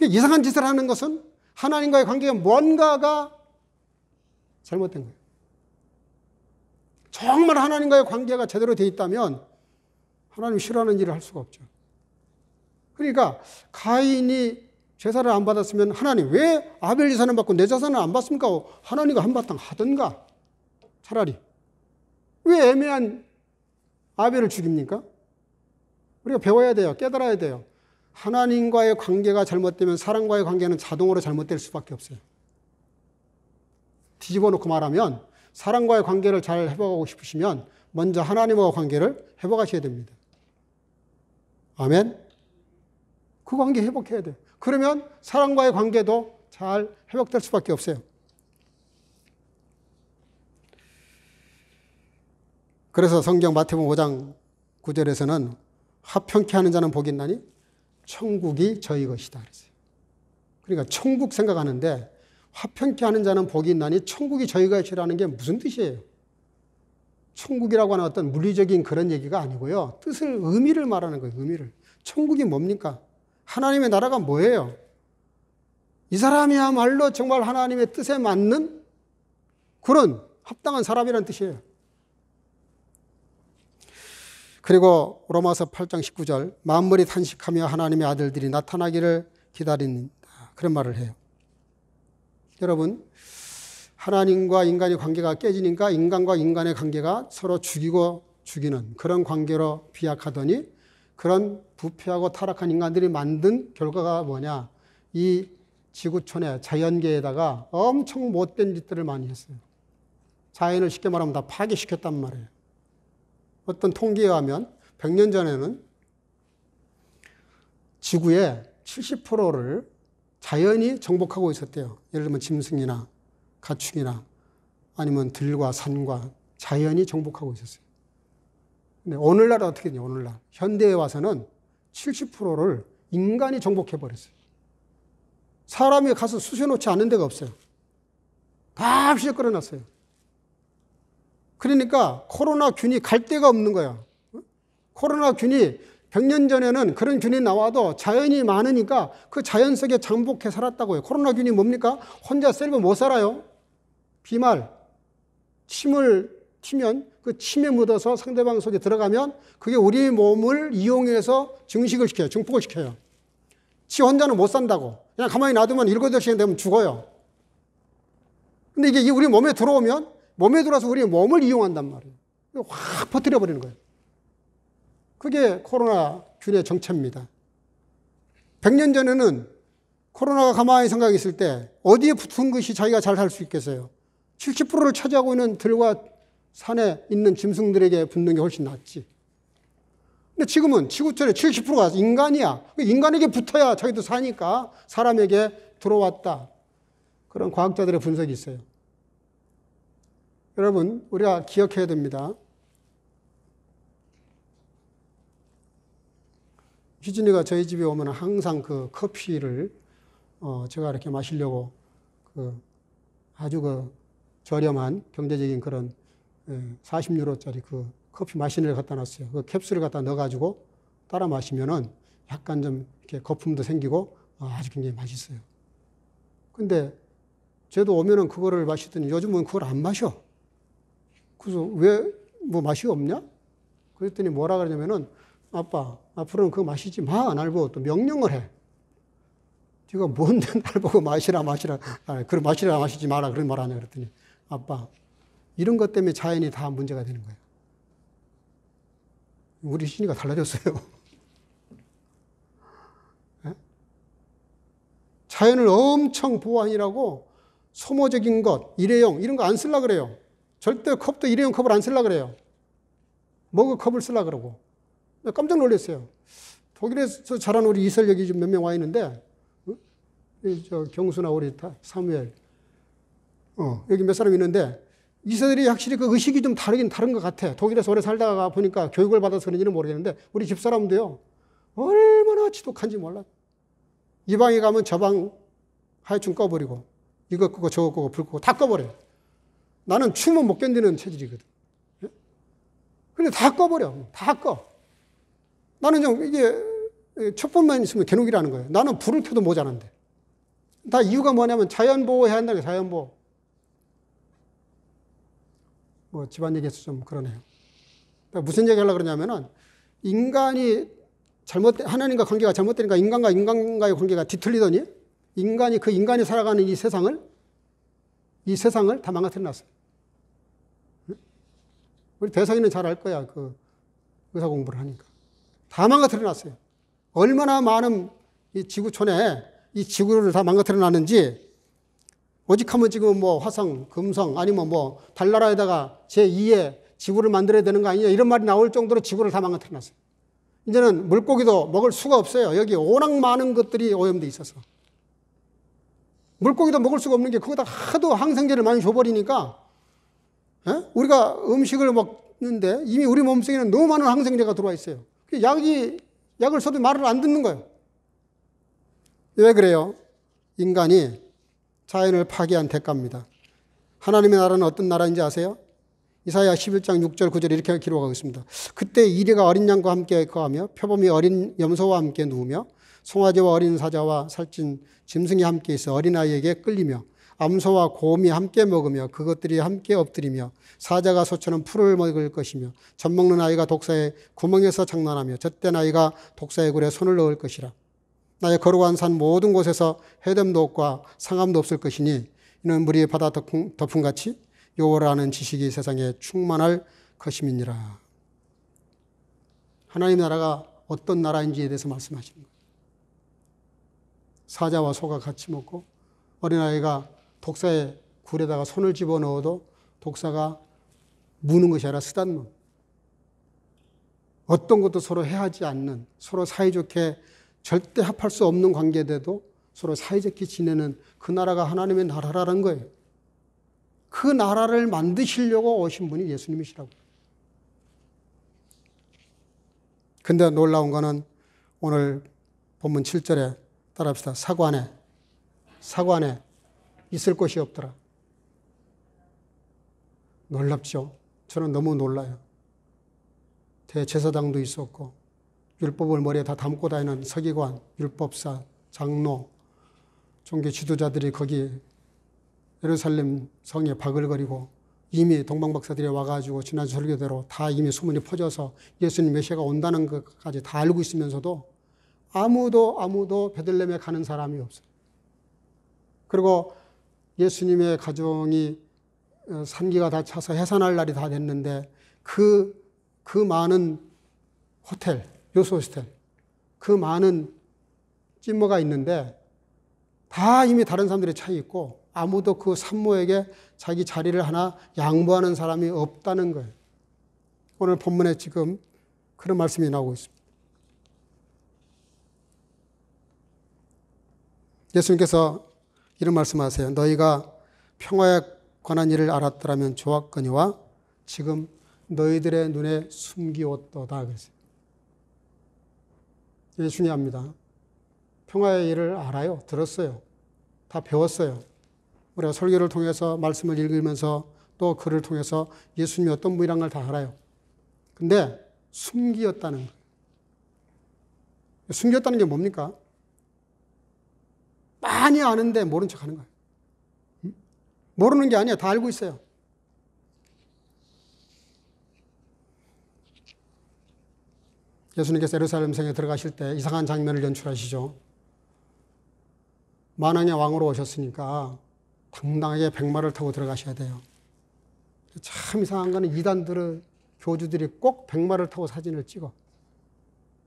이상한 짓을 하는 것은 하나님과의 관계가 뭔가가 잘못된 거예요. 정말 하나님과의 관계가 제대로 되어 있다면 하나님 싫어하는 일을 할 수가 없죠. 그러니까 가인이 제사를 안 받았으면 하나님 왜 아벨 제사는 받고 내 제사는 안 받습니까? 하나님과 한바탕 하든가 차라리. 왜 애매한 아벨을 죽입니까? 우리가 배워야 돼요. 깨달아야 돼요. 하나님과의 관계가 잘못되면 사람과의 관계는 자동으로 잘못될 수밖에 없어요. 뒤집어 놓고 말하면 사람과의 관계를 잘 회복하고 싶으시면 먼저 하나님과 관계를 회복하셔야 됩니다. 아멘? 그 관계 회복해야 돼요. 그러면 사람과의 관계도 잘 회복될 수밖에 없어요. 그래서 성경 마태복음 5장 9절에서는 화평케 하는 자는 복이 있나니 천국이 저희 것이다 그랬어요. 그러니까 천국 생각하는데 화평케 하는 자는 복이 있나니 천국이 저희 것이라는 게 무슨 뜻이에요? 천국이라고 하는 어떤 물리적인 그런 얘기가 아니고요. 뜻을, 의미를 말하는 거예요. 의미를. 천국이 뭡니까? 하나님의 나라가 뭐예요? 이 사람이야말로 정말 하나님의 뜻에 맞는 그런 합당한 사람이라는 뜻이에요. 그리고 로마서 8장 19절 만물이 탄식하며 하나님의 아들들이 나타나기를 기다린다. 그런 말을 해요. 여러분, 하나님과 인간의 관계가 깨지니까 인간과 인간의 관계가 서로 죽이고 죽이는 그런 관계로 비약하더니 그런 부패하고 타락한 인간들이 만든 결과가 뭐냐? 이 지구촌의 자연계에다가 엄청 못된 짓들을 많이 했어요. 자연을 쉽게 말하면 다 파괴시켰단 말이에요. 어떤 통계에 의하면 100년 전에는 지구의 70%를 자연이 정복하고 있었대요. 예를 들면 짐승이나 가축이나 아니면 들과 산과 자연이 정복하고 있었어요. 근데 오늘날은 어떻게 되냐, 오늘날. 현대에 와서는 70%를 인간이 정복해버렸어요. 사람이 가서 쑤셔놓지 않은 데가 없어요. 다 휘저 끌어놨어요. 그러니까 코로나 균이 갈 데가 없는 거야. 코로나 균이 100년 전에는 그런 균이 나와도 자연이 많으니까 그 자연 속에 잠복해 살았다고요. 코로나 균이 뭡니까? 혼자 셀프 못 살아요. 비말, 침을 튀면 그 침에 묻어서 상대방 속에 들어가면 그게 우리 몸을 이용해서 증식을 시켜요. 증폭을 시켜요. 지 혼자는 못 산다고. 그냥 가만히 놔두면 7-8시간 되면 죽어요. 근데 이게 우리 몸에 들어오면 몸에 들어와서 우리 몸을 이용한단 말이에요. 확 퍼뜨려버리는 거예요. 그게 코로나 균의 정체입니다. 100년 전에는 코로나가 가만히 생각했을 때 어디에 붙은 것이 자기가 잘 살 수 있겠어요? 70%를 차지하고 있는 들과 산에 있는 짐승들에게 붙는 게 훨씬 낫지. 근데 지금은 지구촌의 70%가 인간이야. 인간에게 붙어야 자기도 사니까 사람에게 들어왔다. 그런 과학자들의 분석이 있어요. 여러분, 우리가 기억해야 됩니다. 희준이가 저희 집에 오면 항상 그 커피를 제가 이렇게 마시려고 아주 저렴한 경제적인 그런 40유로짜리 그 커피 마시는데 갖다 놨어요. 그 캡슐을 갖다 넣어가지고 따라 마시면은 약간 좀 이렇게 거품도 생기고 아주 굉장히 맛있어요. 근데 저도 오면은 그거를 마시더니 요즘은 그걸 안 마셔. 그래서 왜 뭐 맛이 없냐? 그랬더니 뭐라 그러냐면은 아빠, 앞으로는 그거 마시지 마. 날 보고 또 명령을 해. 네가 뭔데 날 보고 마시라. 그럼 마시라 마시지 마라 그런 말 하냐 그랬더니 아빠, 이런 것 때문에 자연이 다 문제가 되는 거예요. 우리 신이가 달라졌어요. 네? 자연을 엄청 보호하느라고 소모적인 것, 일회용 이런 거 안 쓰려고 그래요. 절대 컵도 일회용 컵을 안 쓰려고 그래요. 머그 컵을 쓰려고 그러고. 깜짝 놀랐어요. 독일에서 자란 우리 이설 여기 몇 명 와 있는데 저 경수나 우리 사무엘 여기 몇 사람 있는데 이세들이 확실히 그 의식이 좀 다르긴 다른 것 같아. 독일에서 오래 살다가 보니까 교육을 받아서 그런지는 모르겠는데 우리 집사람도요 얼마나 지독한지 몰라. 이 방에 가면 저 방 하여튼 꺼버리고 이거 끄고 저거 끄고 불 끄고 다 꺼버려요. 나는 추우면 못 견디는 체질이거든. 근데 다 꺼버려. 다 꺼. 나는 좀 이게 촛불만 있으면 개노기라는 거예요. 나는 불을 켜도 모자란데. 다 이유가 뭐냐면 자연보호 해야 한다는 거예요. 자연보호. 뭐 집안 얘기해서 좀 그러네요. 그러니까 무슨 얘기 하려고 그러냐면은 인간이 하나님과 관계가 잘못되니까 인간과 인간과의 관계가 뒤틀리더니 인간이 살아가는 이 세상을 다 망가뜨려 놨어요. 우리 대상이는 잘 알 거야. 그 의사 공부를 하니까. 다 망가뜨려 놨어요. 얼마나 많은 이 지구촌에 이 지구를 다 망가뜨려 놨는지 오직하면 지금 뭐 화성, 금성 아니면 뭐 달나라에다가 제2의 지구를 만들어야 되는 거 아니냐 이런 말이 나올 정도로 지구를 다 망가뜨려 놨어요. 이제는 물고기도 먹을 수가 없어요. 여기 워낙 많은 것들이 오염돼 있어서. 물고기도 먹을 수가 없는 게 거기다 하도 항생제를 많이 줘버리니까 우리가 음식을 먹는데 이미 우리 몸속에는 너무 많은 항생제가 들어와 있어요. 약을 써도 말을 안 듣는 거예요. 왜 그래요? 인간이 자연을 파괴한 대가입니다. 하나님의 나라는 어떤 나라인지 아세요? 이사야 11장 6절 9절 이렇게 기록하고 있습니다. 그때 이리가 어린 양과 함께 거하며 표범이 어린 염소와 함께 누우며 송아지와 어린 사자와 살찐 짐승이 함께 있어 어린아이에게 끌리며 암소와 곰이 함께 먹으며 그것들이 함께 엎드리며 사자가 소처럼 풀을 먹을 것이며 젖먹는 아이가 독사의 구멍에서 장난하며 젖된 아이가 독사의 굴에 손을 넣을 것이라. 나의 거룩한 산 모든 곳에서 해됨도 없고 상함도 없을 것이니 이는 물이 바다 덮음같이 여호와를 아는 지식이 세상에 충만할 것임이니라. 하나님 나라가 어떤 나라인지에 대해서 말씀하시는 거예요. 사자와 소가 같이 먹고 어린아이가 독사의 굴에다가 손을 집어넣어도 독사가 무는 것이 아니라 쓰다듬는, 어떤 것도 서로 해하지 않는, 서로 사이좋게 절대 합할 수 없는 관계대도 서로 사이좋게 지내는 그 나라가 하나님의 나라라는 거예요. 그 나라를 만드시려고 오신 분이 예수님이시라고. 근데 놀라운 거는 오늘 본문 7절에 따라합시다. 사관에 있을 곳이 없더라. 놀랍죠? 저는 너무 놀라요. 대제사장도 있었고 율법을 머리에 다 담고 다니는 서기관, 율법사, 장로, 종교 지도자들이 거기 예루살렘 성에 바글거리고 이미 동방박사들이 와가지고 지난 설교대로 다 이미 소문이 퍼져서 예수님 메시아가 온다는 것까지 다 알고 있으면서도 아무도 베들레헴에 가는 사람이 없어요. 그리고 예수님의 가정이 산기가 다 차서 해산할 날이 다 됐는데 그 많은 호텔, 요소호스텔, 그 많은 찜머가 있는데 다 이미 다른 사람들이 차 있고 아무도 그 산모에게 자기 자리를 하나 양보하는 사람이 없다는 거예요. 오늘 본문에 지금 그런 말씀이 나오고 있습니다. 예수님께서 이런 말씀하세요. 너희가 평화에 관한 일을 알았더라면 좋았거니와 지금 너희들의 눈에 숨기었도다 그랬어요. 이게 중요합니다. 평화의 일을 알아요. 들었어요. 다 배웠어요. 우리가 설교를 통해서 말씀을 읽으면서 또 글을 통해서 예수님이 어떤 분이란 걸 다 알아요. 근데 숨기었다는 거예요. 숨겼다는 게 뭡니까? 많이 아는데 모른 척 하는 거예요. 모르는 게 아니야. 다 알고 있어요. 예수님께서 예루살렘 성에 들어가실 때 이상한 장면을 연출하시죠. 만왕의 왕으로 오셨으니까 당당하게 백마를 타고 들어가셔야 돼요. 참 이상한 거는 이단들의 교주들이 꼭 백마를 타고 사진을 찍어.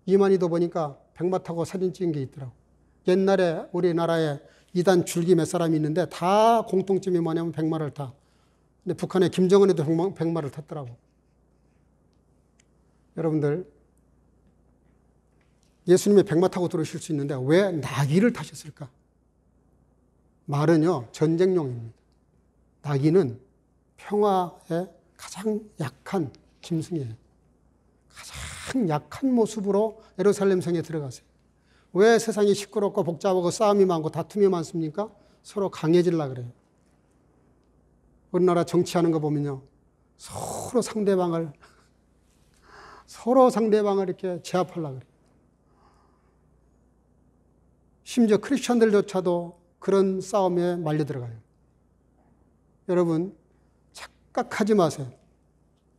이만희도 보니까 백마 타고 사진 찍은 게 있더라고. 옛날에 우리나라에 이단 줄기 몇 사람이 있는데 다 공통점이 뭐냐면 백마를 타. 근데 북한의 김정은에도 백마를 탔더라고. 여러분들, 예수님이 백마 타고 들어오실 수 있는데 왜 나귀를 타셨을까? 말은요, 전쟁용입니다. 나귀는 평화의 가장 약한 짐승이에요. 가장 약한 모습으로 예루살렘 성에 들어가세요. 왜 세상이 시끄럽고 복잡하고 싸움이 많고 다툼이 많습니까? 서로 강해지려고 그래요. 우리나라 정치하는 거 보면요. 서로 상대방을 이렇게 제압하려고 그래요. 심지어 크리스천들조차도 그런 싸움에 말려 들어가요. 여러분, 착각하지 마세요.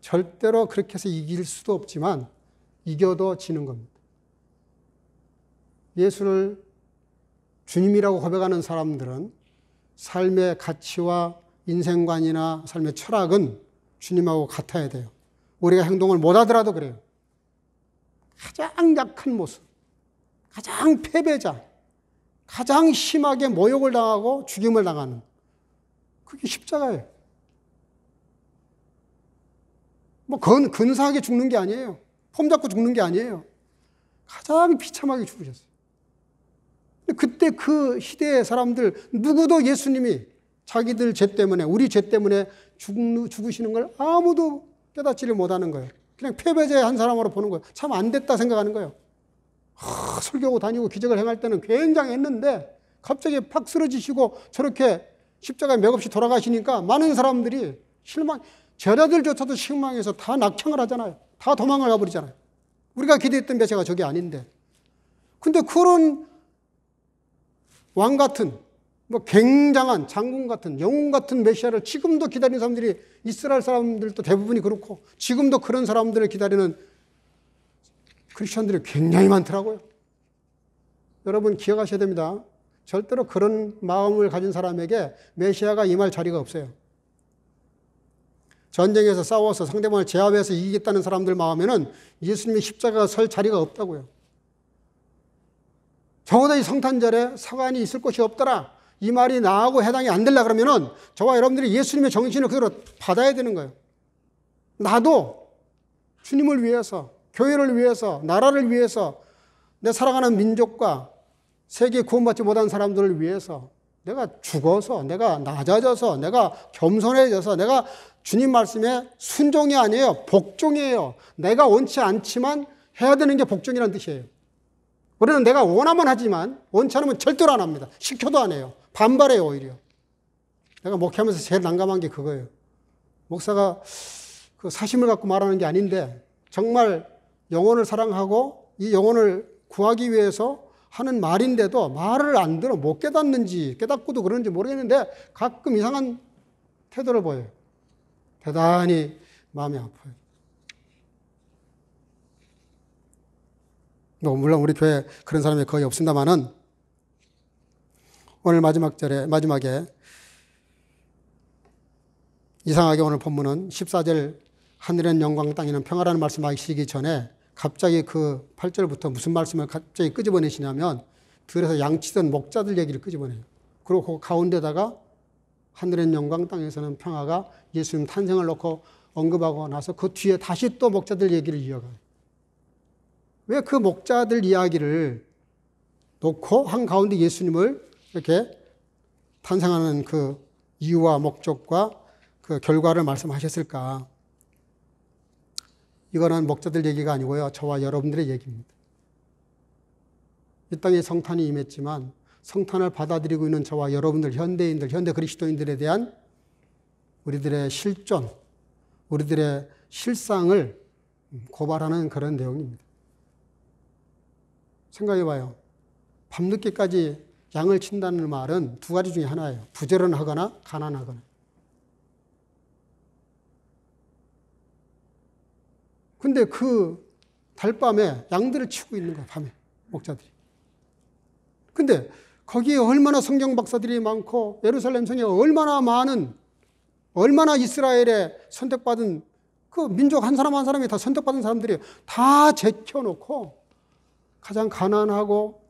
절대로 그렇게 해서 이길 수도 없지만 이겨도 지는 겁니다. 예수를 주님이라고 고백하는 사람들은 삶의 가치와 인생관이나 삶의 철학은 주님하고 같아야 돼요. 우리가 행동을 못하더라도 그래요. 가장 약한 모습, 가장 패배자, 가장 심하게 모욕을 당하고 죽임을 당하는 그게 십자가예요. 뭐 근사하게 죽는 게 아니에요. 폼 잡고 죽는 게 아니에요. 가장 비참하게 죽으셨어요. 그때 그 시대의 사람들 누구도 예수님이 자기들 죄 때문에, 우리 죄 때문에 죽으시는 걸 아무도 깨닫지를 못하는 거예요. 그냥 패배자의 한 사람으로 보는 거예요. 참 안 됐다 생각하는 거예요. 설교하고 다니고 기적을 행할 때는 굉장했는데 갑자기 팍 쓰러지시고 저렇게 십자가에 맥없이 돌아가시니까 많은 사람들이 제자들조차도 실망해서 다 낙향을 하잖아요. 다 도망을 가버리잖아요. 우리가 기대했던 메시아가 저게 아닌데. 근데 그런 왕 같은, 뭐 굉장한 장군 같은, 영웅 같은 메시아를 지금도 기다리는 사람들이, 이스라엘 사람들도 대부분이 그렇고 지금도 그런 사람들을 기다리는 크리스천들이 굉장히 많더라고요. 여러분 기억하셔야 됩니다. 절대로 그런 마음을 가진 사람에게 메시아가 임할 자리가 없어요. 전쟁에서 싸워서 상대방을 제압해서 이기겠다는 사람들 마음에는 예수님의 십자가가 설 자리가 없다고요. 적어도 이 성탄절에 사관이 있을 곳이 없더라, 이 말이 나하고 해당이 안 되려 그러면은 저와 여러분들이 예수님의 정신을 그대로 받아야 되는 거예요. 나도 주님을 위해서, 교회를 위해서, 나라를 위해서, 내 사랑하는 민족과 세계 구원받지 못한 사람들을 위해서 내가 죽어서, 내가 낮아져서, 내가 겸손해져서, 내가 주님 말씀에 순종이 아니에요, 복종이에요. 내가 원치 않지만 해야 되는 게 복종이라는 뜻이에요. 우리는 내가 원하면 하지만 원치 않으면 절대로 안 합니다. 시켜도 안 해요. 반발해요, 오히려. 내가 목회하면서 제일 난감한 게 그거예요. 목사가 그 사심을 갖고 말하는 게 아닌데 정말 영혼을 사랑하고 이 영혼을 구하기 위해서 하는 말인데도 말을 안 들어 못 깨닫는지, 깨닫고도 그러는지 모르겠는데 가끔 이상한 태도를 보여요. 대단히 마음이 아파요. 물론 우리 교회 그런 사람이 거의 없습니다만은 오늘 마지막에 이상하게 오늘 본문은 14절 하늘엔 영광 땅에는 평화라는 말씀하시기 전에 갑자기 그 8절부터 무슨 말씀을 갑자기 끄집어내시냐면 들에서 양치던 목자들 얘기를 끄집어내요. 그리고 그 가운데다가 하늘엔 영광 땅에서는 평화가 예수님 탄생을 놓고 언급하고 나서 그 뒤에 다시 또 목자들 얘기를 이어가요. 왜 그 목자들 이야기를 놓고 한가운데 예수님을 이렇게 탄생하는 그 이유와 목적과 그 결과를 말씀하셨을까? 이거는 목자들 얘기가 아니고요, 저와 여러분들의 얘기입니다. 이 땅에 성탄이 임했지만 성탄을 받아들이고 있는 저와 여러분들, 현대인들, 현대 그리스도인들에 대한 우리들의 실존, 우리들의 실상을 고발하는 그런 내용입니다. 생각해봐요. 밤늦게까지 양을 친다는 말은 두 가지 중에 하나예요. 부지런하거나 가난하거나. 근데 그 달밤에 양들을 치고 있는 거예요, 밤에, 목자들이. 근데 거기에 얼마나 성경 박사들이 많고 예루살렘 성에 얼마나 이스라엘에 선택받은 그 민족 한 사람 한 사람이 다 선택받은 사람들이 다 제껴놓고 가장 가난하고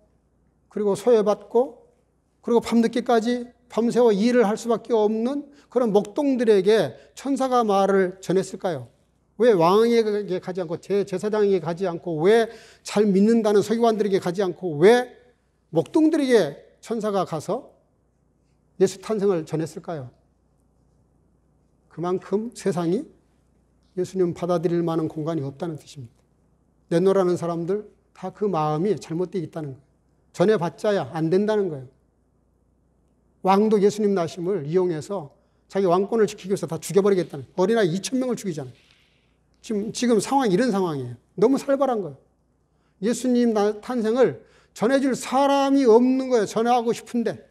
그리고 소외받고 그리고 밤늦게까지 밤새워 일을 할 수밖에 없는 그런 목동들에게 천사가 말을 전했을까요? 왜 왕에게 가지 않고 제사장에게 가지 않고 왜 잘 믿는다는 서기관들에게 가지 않고 왜 목동들에게 천사가 가서 예수 탄생을 전했을까요? 그만큼 세상이 예수님 받아들일 만한 공간이 없다는 뜻입니다. 내노라는 사람들 다 그 마음이 잘못되어 있다는 거예요. 전해봤자야 안 된다는 거예요. 왕도 예수님 나심을 이용해서 자기 왕권을 지키기 위해서 다 죽여버리겠다는, 어린아이 2,000명을 죽이잖아요. 지금 상황이 이런 상황이에요. 너무 살벌한 거예요. 예수님 탄생을 전해줄 사람이 없는 거예요. 전하고 싶은데.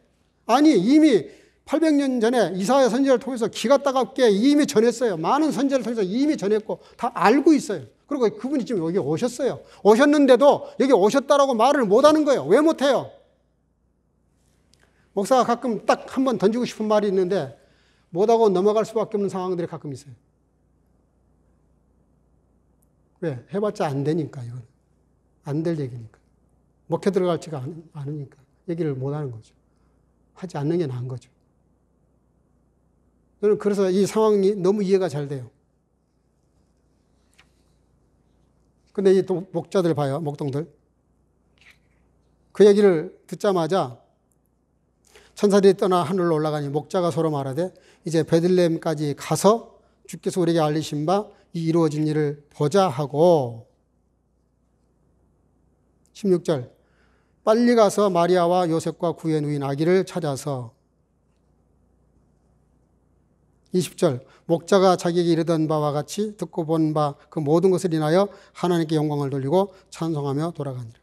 아니, 이미 800년 전에 이사야 선지자를 통해서 기가 따갑게 이미 전했어요. 많은 선지자를 통해서 이미 전했고 다 알고 있어요. 그리고 그분이 지금 여기 오셨어요. 오셨는데도 여기 오셨다라고 말을 못하는 거예요. 왜 못해요? 목사가 가끔 딱 한 번 던지고 싶은 말이 있는데 못하고 넘어갈 수밖에 없는 상황들이 가끔 있어요. 왜? 해봤자 안 되니까, 이건. 안 될 얘기니까. 먹혀 들어갈지가 않으니까 얘기를 못하는 거죠. 하지 않는 게 나은 거죠. 저는 그래서 이 상황이 너무 이해가 잘 돼요. 근데 이 목자들 봐요, 목동들. 그 얘기를 듣자마자 천사들이 떠나 하늘로 올라가니 목자가 서로 말하되 이제 베들레헴까지 가서 주께서 우리에게 알리신 바 이 이루어진 일을 보자 하고 16절 빨리 가서 마리아와 요셉과 그의 누인 아기를 찾아서 20절 목자가 자기에게 이르던 바와 같이 듣고 본 바 그 모든 것을 인하여 하나님께 영광을 돌리고 찬송하며 돌아가니라.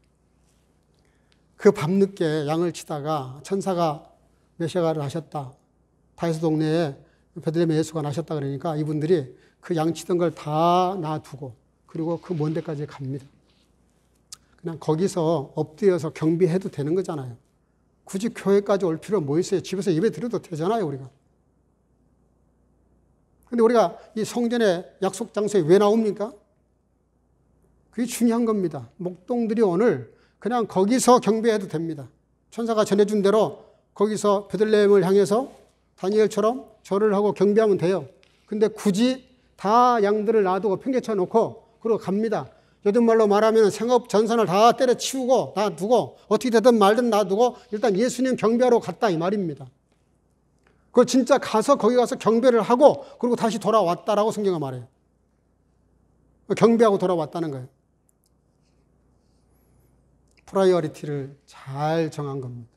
그 밤늦게 양을 치다가 천사가 메시아를 나셨다. 다윗 동네에 베들레헴에 예수가 나셨다 그러니까 이분들이 그 양 치던 걸 다 놔두고 그리고 그 먼 데까지 갑니다. 그냥 거기서 엎드려서 경비해도 되는 거잖아요. 굳이 교회까지 올 필요 뭐 있어요? 집에서 예배 드려도 되잖아요, 우리가. 근데 우리가 이 성전의 약속 장소에 왜 나옵니까? 그게 중요한 겁니다. 목동들이 오늘 그냥 거기서 경배해도 됩니다. 천사가 전해준 대로 거기서 베들레헴을 향해서 다니엘처럼 절을 하고 경배하면 돼요. 근데 굳이 다 양들을 놔두고 팽개쳐 놓고 그러고 갑니다. 요즘 말로 말하면 생업 전선을 다 때려치우고 놔두고 어떻게 되든 말든 놔두고 일단 예수님 경배하러 갔다 이 말입니다. 그걸 진짜 가서 거기 가서 경배를 하고 그리고 다시 돌아왔다라고 성경은 말해요. 경배하고 돌아왔다는 거예요. 프라이어리티를 잘 정한 겁니다.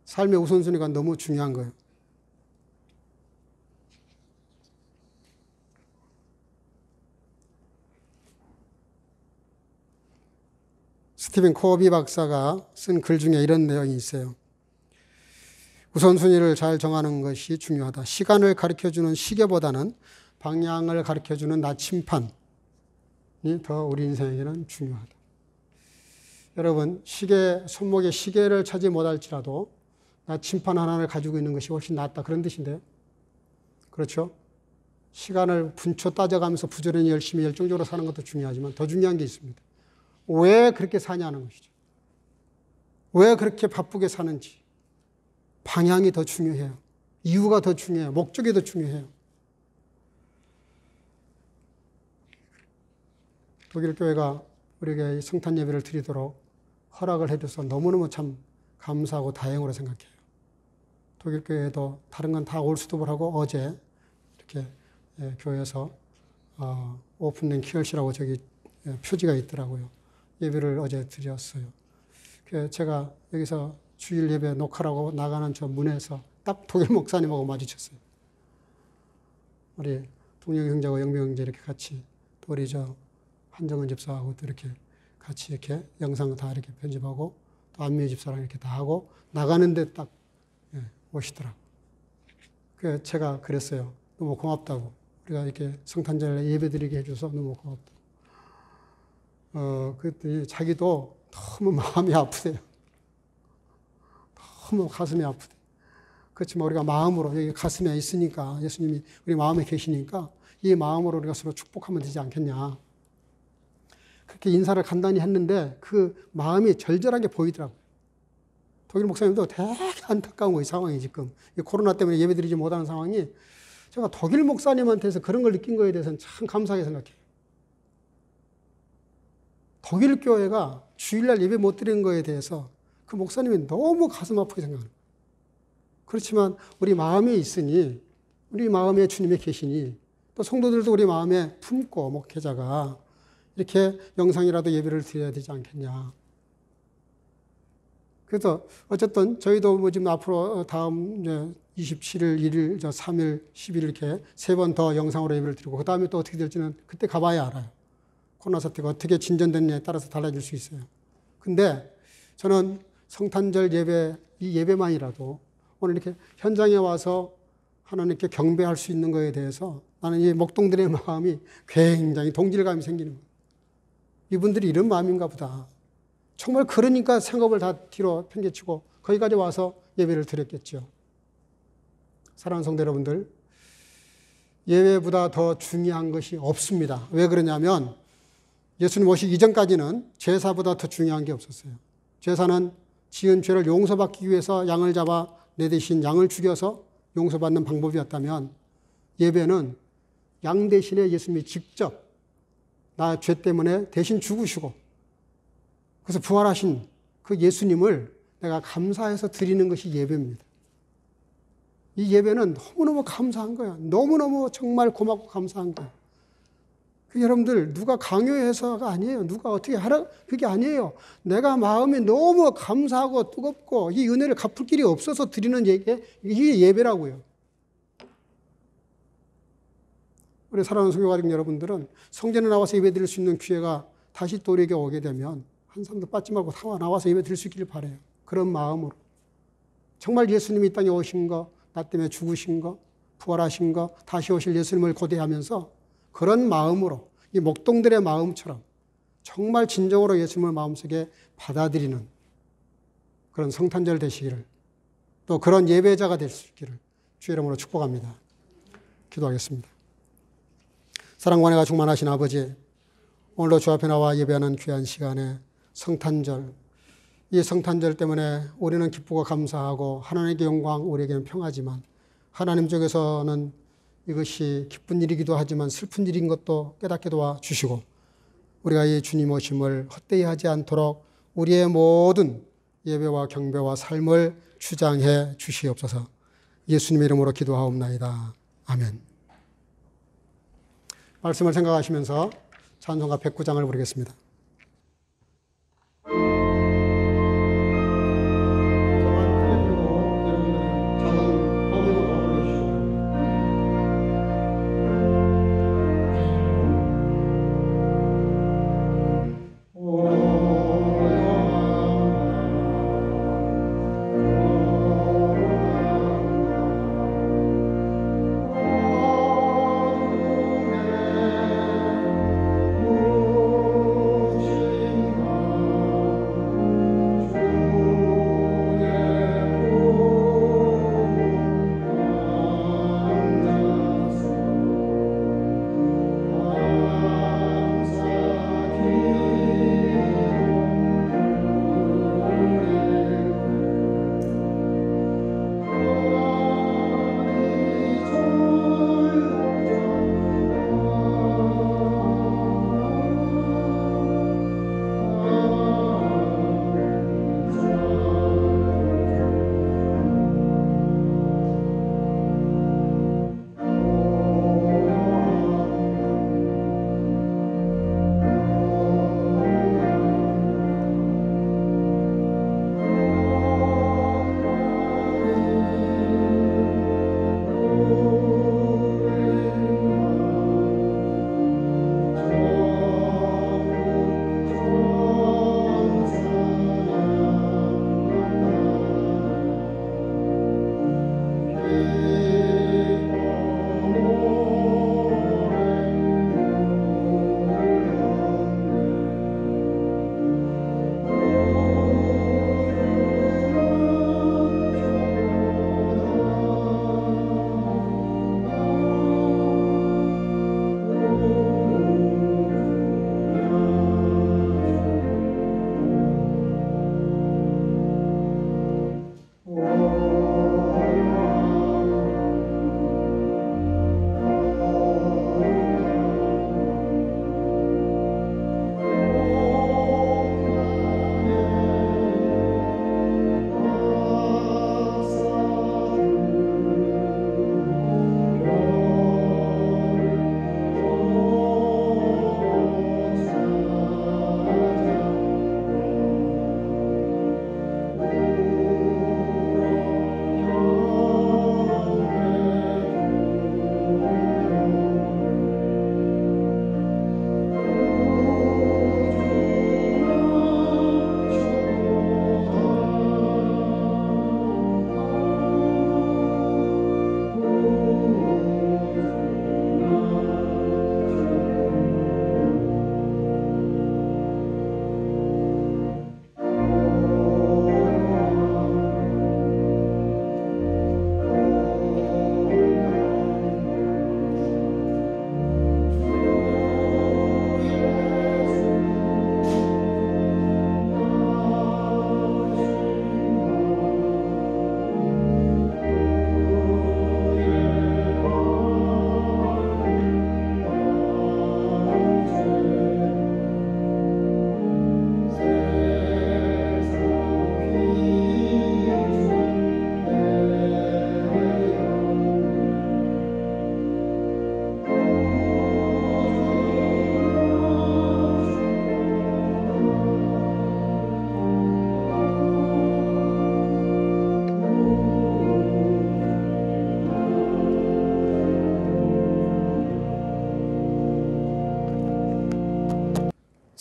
삶의 우선순위가 너무 중요한 거예요. 스티븐 코비 박사가 쓴 글 중에 이런 내용이 있어요. 우선순위를 잘 정하는 것이 중요하다. 시간을 가르쳐주는 시계보다는 방향을 가르쳐주는 나침판이 더 우리 인생에게는 중요하다. 여러분, 손목에 시계를 차지 못할지라도 나침판 하나를 가지고 있는 것이 훨씬 낫다. 그런 뜻인데요. 그렇죠? 시간을 분초 따져가면서 부지런히 열심히 열정적으로 사는 것도 중요하지만 더 중요한 게 있습니다. 왜 그렇게 사냐는 것이죠. 왜 그렇게 바쁘게 사는지. 방향이 더 중요해요. 이유가 더 중요해요. 목적이 더 중요해요. 독일 교회가 우리에게 성탄 예배를 드리도록 허락을 해줘서 너무너무 참 감사하고 다행으로 생각해요. 독일 교회도 다른 건 다 올 수도 하고 어제 이렇게 교회에서 오픈된 키열시라고 저기 표지가 있더라고요. 예배를 어제 드렸어요. 제가 여기서 주일 예배 녹화라고 나가는 저 문에서 딱 독일 목사님하고 마주쳤어요. 우리 동영 형제와 영명 형제 이렇게 같이 또 우리 저 한정은 집사하고 또 이렇게 같이 이렇게 영상 다 이렇게 편집하고 또 안미애 집사랑 이렇게 다 하고 나가는데 딱 오시더라고. 그래서 제가 그랬어요. 너무 고맙다고. 우리가 이렇게 성탄절 예배드리게 해줘서 너무 고맙다고. 그랬더니 자기도 너무 마음이 아프대요. 너무 가슴이 아프대. 그렇지만 우리가 마음으로 여기 가슴에 있으니까 예수님이 우리 마음에 계시니까 이 마음으로 우리가 서로 축복하면 되지 않겠냐. 그렇게 인사를 간단히 했는데 그 마음이 절절하게 보이더라고요. 독일 목사님도 되게 안타까운 거예요. 상황이 지금. 코로나 때문에 예배드리지 못하는 상황이 제가 독일 목사님한테서 그런 걸 느낀 거에 대해서는 참 감사하게 생각해요. 독일 교회가 주일날 예배 못 드리는 거에 대해서 그 목사님이 너무 가슴 아프게 생각하는 거예요. 그렇지만 우리 마음에 있으니 우리 마음에 주님이 계시니 또 성도들도 우리 마음에 품고 목회자가 이렇게 영상이라도 예배를 드려야 되지 않겠냐. 그래서 어쨌든 저희도 뭐 지금 앞으로 다음 이제 27일, 1일, 3일, 10일 이렇게 3번 더 영상으로 예배를 드리고 그 다음에 또 어떻게 될지는 그때 가봐야 알아요. 코로나 사태가 어떻게 진전됐냐에 따라서 달라질 수 있어요. 근데 저는 성탄절 예배, 이 예배만이라도 오늘 이렇게 현장에 와서 하나님께 경배할 수 있는 것에 대해서 나는 이 목동들의 마음이 굉장히 동질감이 생기는 거예요. 이분들이 이런 마음인가 보다. 정말 그러니까 생업을 다 뒤로 팽개치고 거기까지 와서 예배를 드렸겠죠. 사랑하는 성도 여러분들, 예배보다 더 중요한 것이 없습니다. 왜 그러냐면 예수님 오시기 이전까지는 제사보다 더 중요한 게 없었어요. 제사는 지은 죄를 용서받기 위해서 양을 잡아 내 대신 양을 죽여서 용서받는 방법이었다면 예배는 양 대신에 예수님이 직접 나 죄 때문에 대신 죽으시고 그래서 부활하신 그 예수님을 내가 감사해서 드리는 것이 예배입니다. 이 예배는 너무너무 감사한 거야. 너무너무 정말 고맙고 감사한 거야. 여러분들 누가 강요해서가 아니에요. 누가 어떻게 하라 그게 아니에요. 내가 마음이 너무 감사하고 뜨겁고 이 은혜를 갚을 길이 없어서 드리는 예배, 이게 예배라고요. 우리 사랑하는 성교가족 여러분들은 성전에 나와서 예배 드릴 수 있는 기회가 다시 또 우리에게 오게 되면 한 사람도 빠지 말고 다 나와서 예배 드릴 수 있기를 바라요. 그런 마음으로 정말 예수님이 이 땅에 오신 거, 나 때문에 죽으신 거, 부활하신 거, 다시 오실 예수님을 고대하면서 그런 마음으로 이 목동들의 마음처럼 정말 진정으로 예수님을 마음속에 받아들이는 그런 성탄절 되시기를 또 그런 예배자가 될 수 있기를 주의 이름으로 축복합니다. 기도하겠습니다. 사랑과 은혜가 충만하신 아버지, 오늘도 주 앞에 나와 예배하는 귀한 시간에 성탄절, 이 성탄절 때문에 우리는 기쁘고 감사하고 하나님께 영광, 우리에게는 평화지만 하나님 쪽에서는 이것이 기쁜 일이기도 하지만 슬픈 일인 것도 깨닫게 도와주시고 우리가 이 주님 오심을 헛되이 하지 않도록 우리의 모든 예배와 경배와 삶을 주장해 주시옵소서. 예수님의 이름으로 기도하옵나이다. 아멘. 말씀을 생각하시면서 찬송가 109장을 부르겠습니다. 오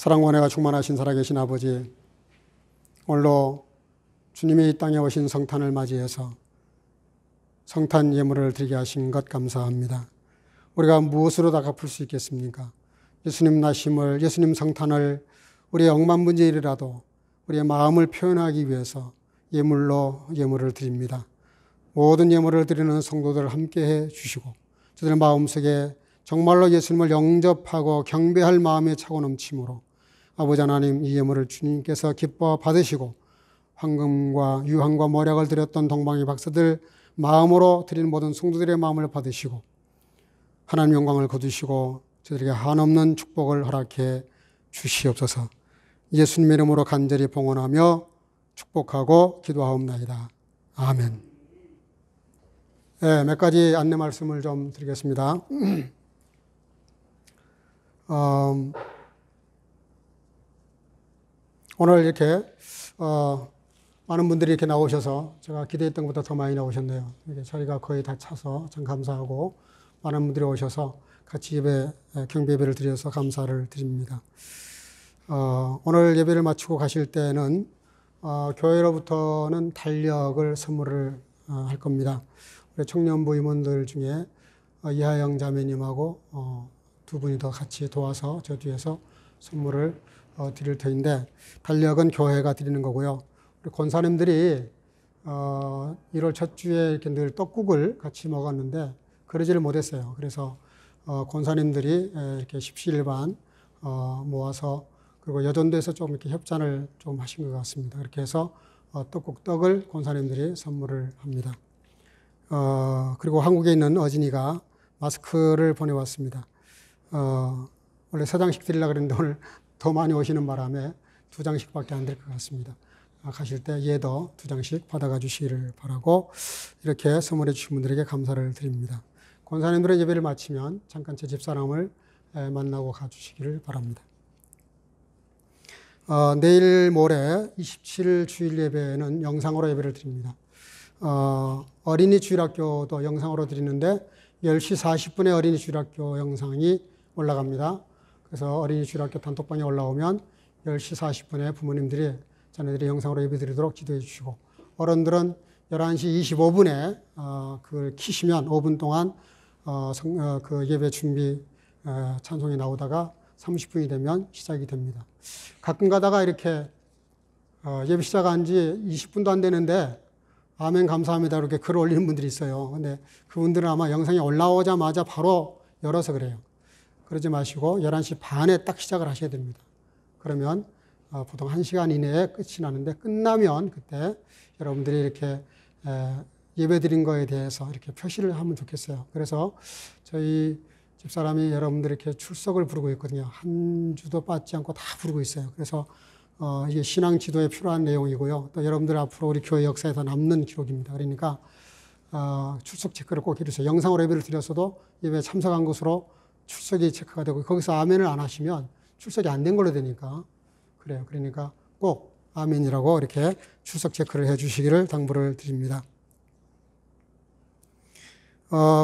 사랑과 은혜가 충만하신 살아계신 아버지, 오늘도 주님이 이 땅에 오신 성탄을 맞이해서 성탄 예물을 드리게 하신 것 감사합니다. 우리가 무엇으로 다 갚을 수 있겠습니까? 예수님 나심을, 예수님 성탄을 우리의 억만분지일이라도 우리의 마음을 표현하기 위해서 예물을 드립니다. 모든 예물을 드리는 성도들 함께해 주시고 저들의 마음속에 정말로 예수님을 영접하고 경배할 마음에 차고 넘침으로 아버지 하나님, 이 예물을 주님께서 기뻐 받으시고 황금과 유황과 모략을 드렸던 동방의 박사들 마음으로 드리는 모든 성도들의 마음을 받으시고 하나님 영광을 거두시고 저들에게 한없는 축복을 허락해 주시옵소서. 예수님의 이름으로 간절히 봉헌하며 축복하고 기도하옵나이다. 아멘. 네, 몇 가지 안내 말씀을 좀 드리겠습니다. 오늘 이렇게 많은 분들이 이렇게 나오셔서 제가 기대했던 것보다 더 많이 나오셨네요. 이렇게 자리가 거의 다 차서 참 감사하고 많은 분들이 오셔서 같이 예배, 경배 예배를 드려서 감사를 드립니다. 오늘 예배를 마치고 가실 때는 교회로부터는 달력을 선물을 할 겁니다. 우리 청년부 임원들 중에 이하영 자매님하고 두 분이 더 같이 도와서 저 뒤에서 선물을 드릴 터인데, 달력은 교회가 드리는 거고요. 우리 권사님들이 1월 첫 주에 이렇게 늘 떡국을 같이 먹었는데 그러지를 못했어요. 그래서 권사님들이 이렇게 십시일반 모아서, 그리고 여전도에서 좀 이렇게 협찬을 좀 하신 것 같습니다. 그렇게 해서 떡을 권사님들이 선물을 합니다. 그리고 한국에 있는 어진이가 마스크를 보내왔습니다. 원래 3장씩 드리려고 그랬는데 오늘 더 많이 오시는 바람에 2장씩밖에 안 될 것 같습니다. 가실 때 얘도 2장씩 받아가 주시기를 바라고 이렇게 선물해 주신 분들에게 감사를 드립니다. 권사님들의 예배를 마치면 잠깐 제 집사람을 만나고 가주시기를 바랍니다. 내일 모레 27일 주일 예배는 영상으로 예배를 드립니다. 어린이 주일학교도 영상으로 드리는데 10시 40분에 어린이 주일학교 영상이 올라갑니다. 그래서 어린이 주일학교 단톡방에 올라오면 10시 40분에 부모님들이 자녀들이 영상으로 예배 드리도록 기도해 주시고, 어른들은 11시 25분에 그걸 키시면 5분 동안 그 예배 준비 찬송이 나오다가 30분이 되면 시작이 됩니다. 가끔 가다가 이렇게 예배 시작한 지 20분도 안 되는데 아멘 감사합니다 이렇게 글 올리는 분들이 있어요. 근데 그분들은 아마 영상이 올라오자마자 바로 열어서 그래요. 그러지 마시고 11시 반에 딱 시작을 하셔야 됩니다. 그러면 보통 1시간 이내에 끝이 나는데, 끝나면 그때 여러분들이 이렇게 예배 드린 거에 대해서 이렇게 표시를 하면 좋겠어요. 그래서 저희 집사람이 여러분들 이렇게 출석을 부르고 있거든요. 한 주도 빠지지 않고 다 부르고 있어요. 그래서 이게 신앙 지도에 필요한 내용이고요. 또 여러분들 앞으로 우리 교회 역사에 더 남는 기록입니다. 그러니까 출석 체크를 꼭 해주세요. 영상으로 예배를 드렸어도 예배에 참석한 것으로 출석이 체크가 되고, 거기서 아멘을 안 하시면 출석이 안 된 걸로 되니까 그래요. 그러니까 꼭 아멘이라고 이렇게 출석 체크를 해 주시기를 당부를 드립니다.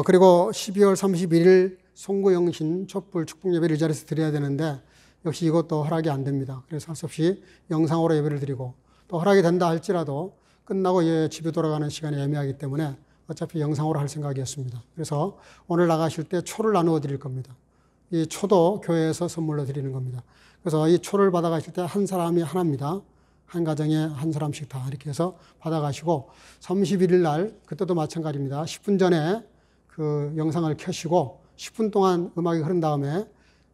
그리고 12월 31일 송구영신 촛불 축복 예배를 이 자리에서 드려야 되는데 역시 이것도 허락이 안 됩니다. 그래서 할 수 없이 영상으로 예배를 드리고, 또 허락이 된다 할지라도 끝나고 집에 돌아가는 시간이 애매하기 때문에 어차피 영상으로 할 생각이었습니다. 그래서 오늘 나가실 때 초를 나누어 드릴 겁니다. 이 초도 교회에서 선물로 드리는 겁니다. 그래서 이 초를 받아가실 때 한 사람이 하나입니다. 한 가정에 한 사람씩 다 이렇게 해서 받아가시고, 31일 날 그때도 마찬가지입니다. 10분 전에 그 영상을 켜시고 10분 동안 음악이 흐른 다음에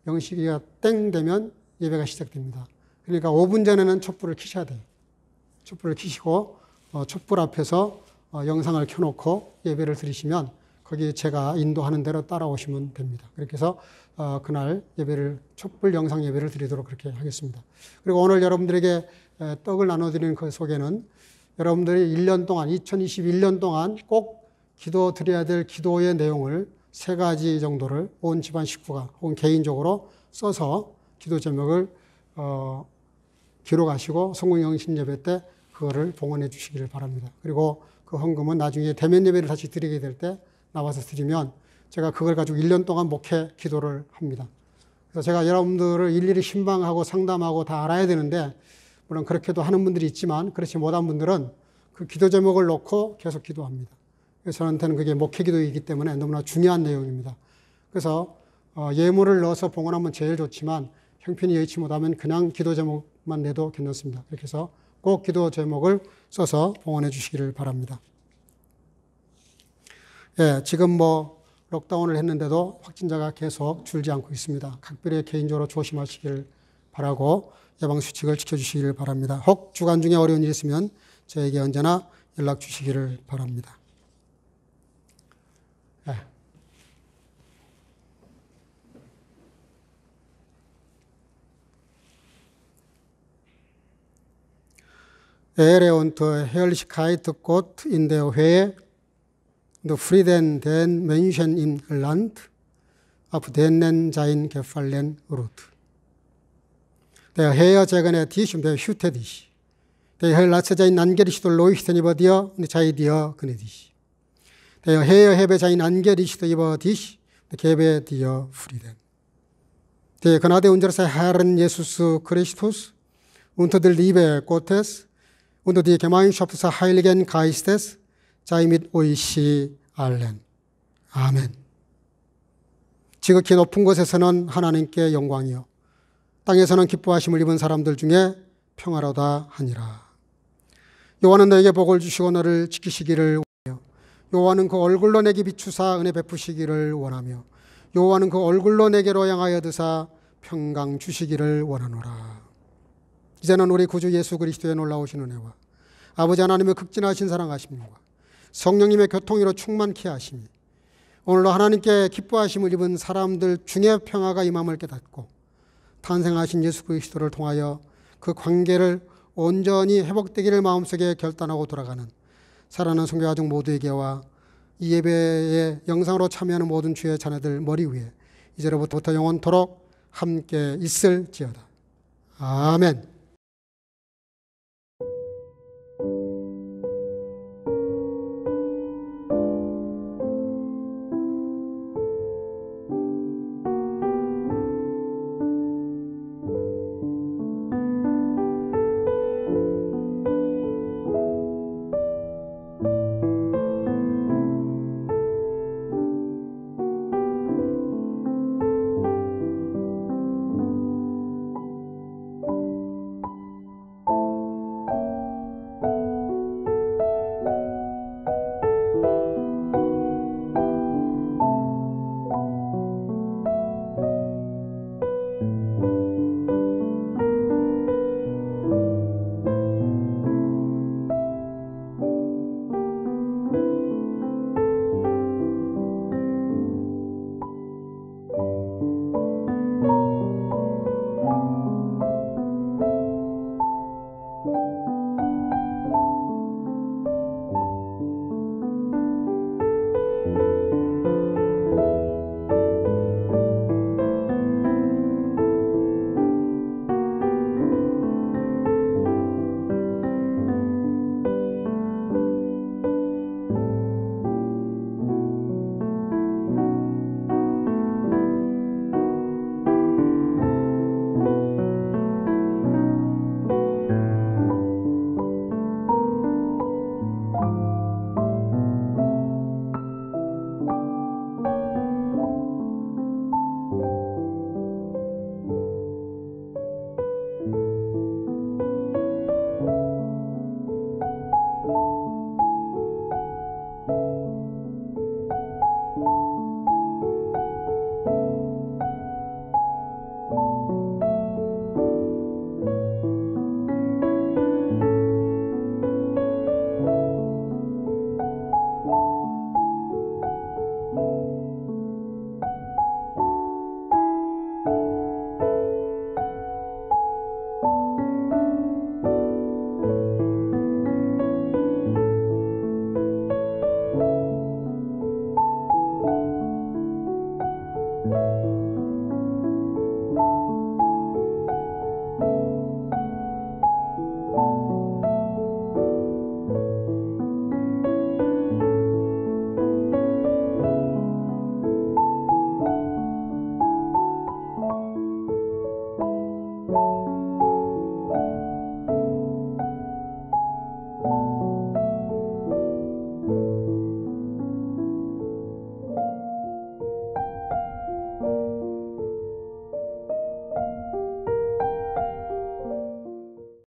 영시기가 땡 되면 예배가 시작됩니다. 그러니까 5분 전에는 촛불을 켜셔야 돼요. 촛불을 켜시고 촛불 앞에서 영상을 켜놓고 예배를 드리시면 거기 제가 인도하는 대로 따라오시면 됩니다. 그렇게 해서 그날 예배를, 촛불 영상 예배를 드리도록 그렇게 하겠습니다. 그리고 오늘 여러분들에게 떡을 나눠드리는 그 속에는 여러분들이 1년 동안, 2021년 동안 꼭 기도 드려야 될 기도의 내용을 3가지 정도를 온 집안 식구가 혹은 개인적으로 써서 기도 제목을 기록하시고 성공영신 예배 때 그거를 봉헌해 주시기를 바랍니다. 그리고 그 헌금은 나중에 대면 예배를 다시 드리게 될 때 나와서 드리면 제가 그걸 가지고 1년 동안 목회 기도를 합니다. 그래서 제가 여러분들을 일일이 신방하고 상담하고 다 알아야 되는데, 물론 그렇게도 하는 분들이 있지만 그렇지 못한 분들은 그 기도 제목을 놓고 계속 기도합니다. 그래서 저한테는 그게 목회 기도이기 때문에 너무나 중요한 내용입니다. 그래서 예물을 넣어서 봉헌하면 제일 좋지만 형편이 여의치 못하면 그냥 기도 제목만 내도 괜찮습니다. 그렇게 해서 꼭 기도 제목을 써서 봉헌해 주시기를 바랍니다. 예, 지금 록다운을 했는데도 확진자가 계속 줄지 않고 있습니다. 각별히 개인적으로 조심하시기를 바라고 예방수칙을 지켜주시기를 바랍니다. 혹 주간 중에 어려운 일이 있으면 저에게 언제나 연락 주시기를 바랍니다. 예. Ehre und Herrlichkeit Gott in der Höhe und Frieden den Menschen im Land, auf denen sein Gefallen ruht. Der Herr segne dich und behüte dich. Der Herr lasse sein Angesicht leuchten über dir und sei dir gnädig. Der Herr hebe sein Angesicht über dich und gebe dir Frieden. Die Gnade unseres Herrn Jesus Christus und die Liebe Gottes und die Gemeinschaft des Heiligen Geistes sei mit euch allen. 아멘. 지극히 높은 곳에서는 하나님께 영광이요 땅에서는 기뻐하심을 입은 사람들 중에 평화로다 하니라. 여호와는 너에게 복을 주시고 너를 지키시기를 원하며 여호와는 그 얼굴로 내게 비추사 은혜 베푸시기를 원하며 여호와는 그 얼굴로 내게로 향하여 드사 평강 주시기를 원하노라. 이제는 우리 구주 예수 그리스도의 놀라우신 은혜와 아버지 하나님의 극진하신 사랑하심과 성령님의 교통으로 충만케 하심이 오늘로 하나님께 기뻐하심을 입은 사람들 중에 평화가 임함을 깨닫고 탄생하신 예수 그리스도를 통하여 그 관계를 온전히 회복되기를 마음속에 결단하고 돌아가는 사랑하는 성도 가족 모두에게와 이 예배에 영상으로 참여하는 모든 주의 자녀들 머리 위에 이제로부터 영원토록 함께 있을지어다. 아멘.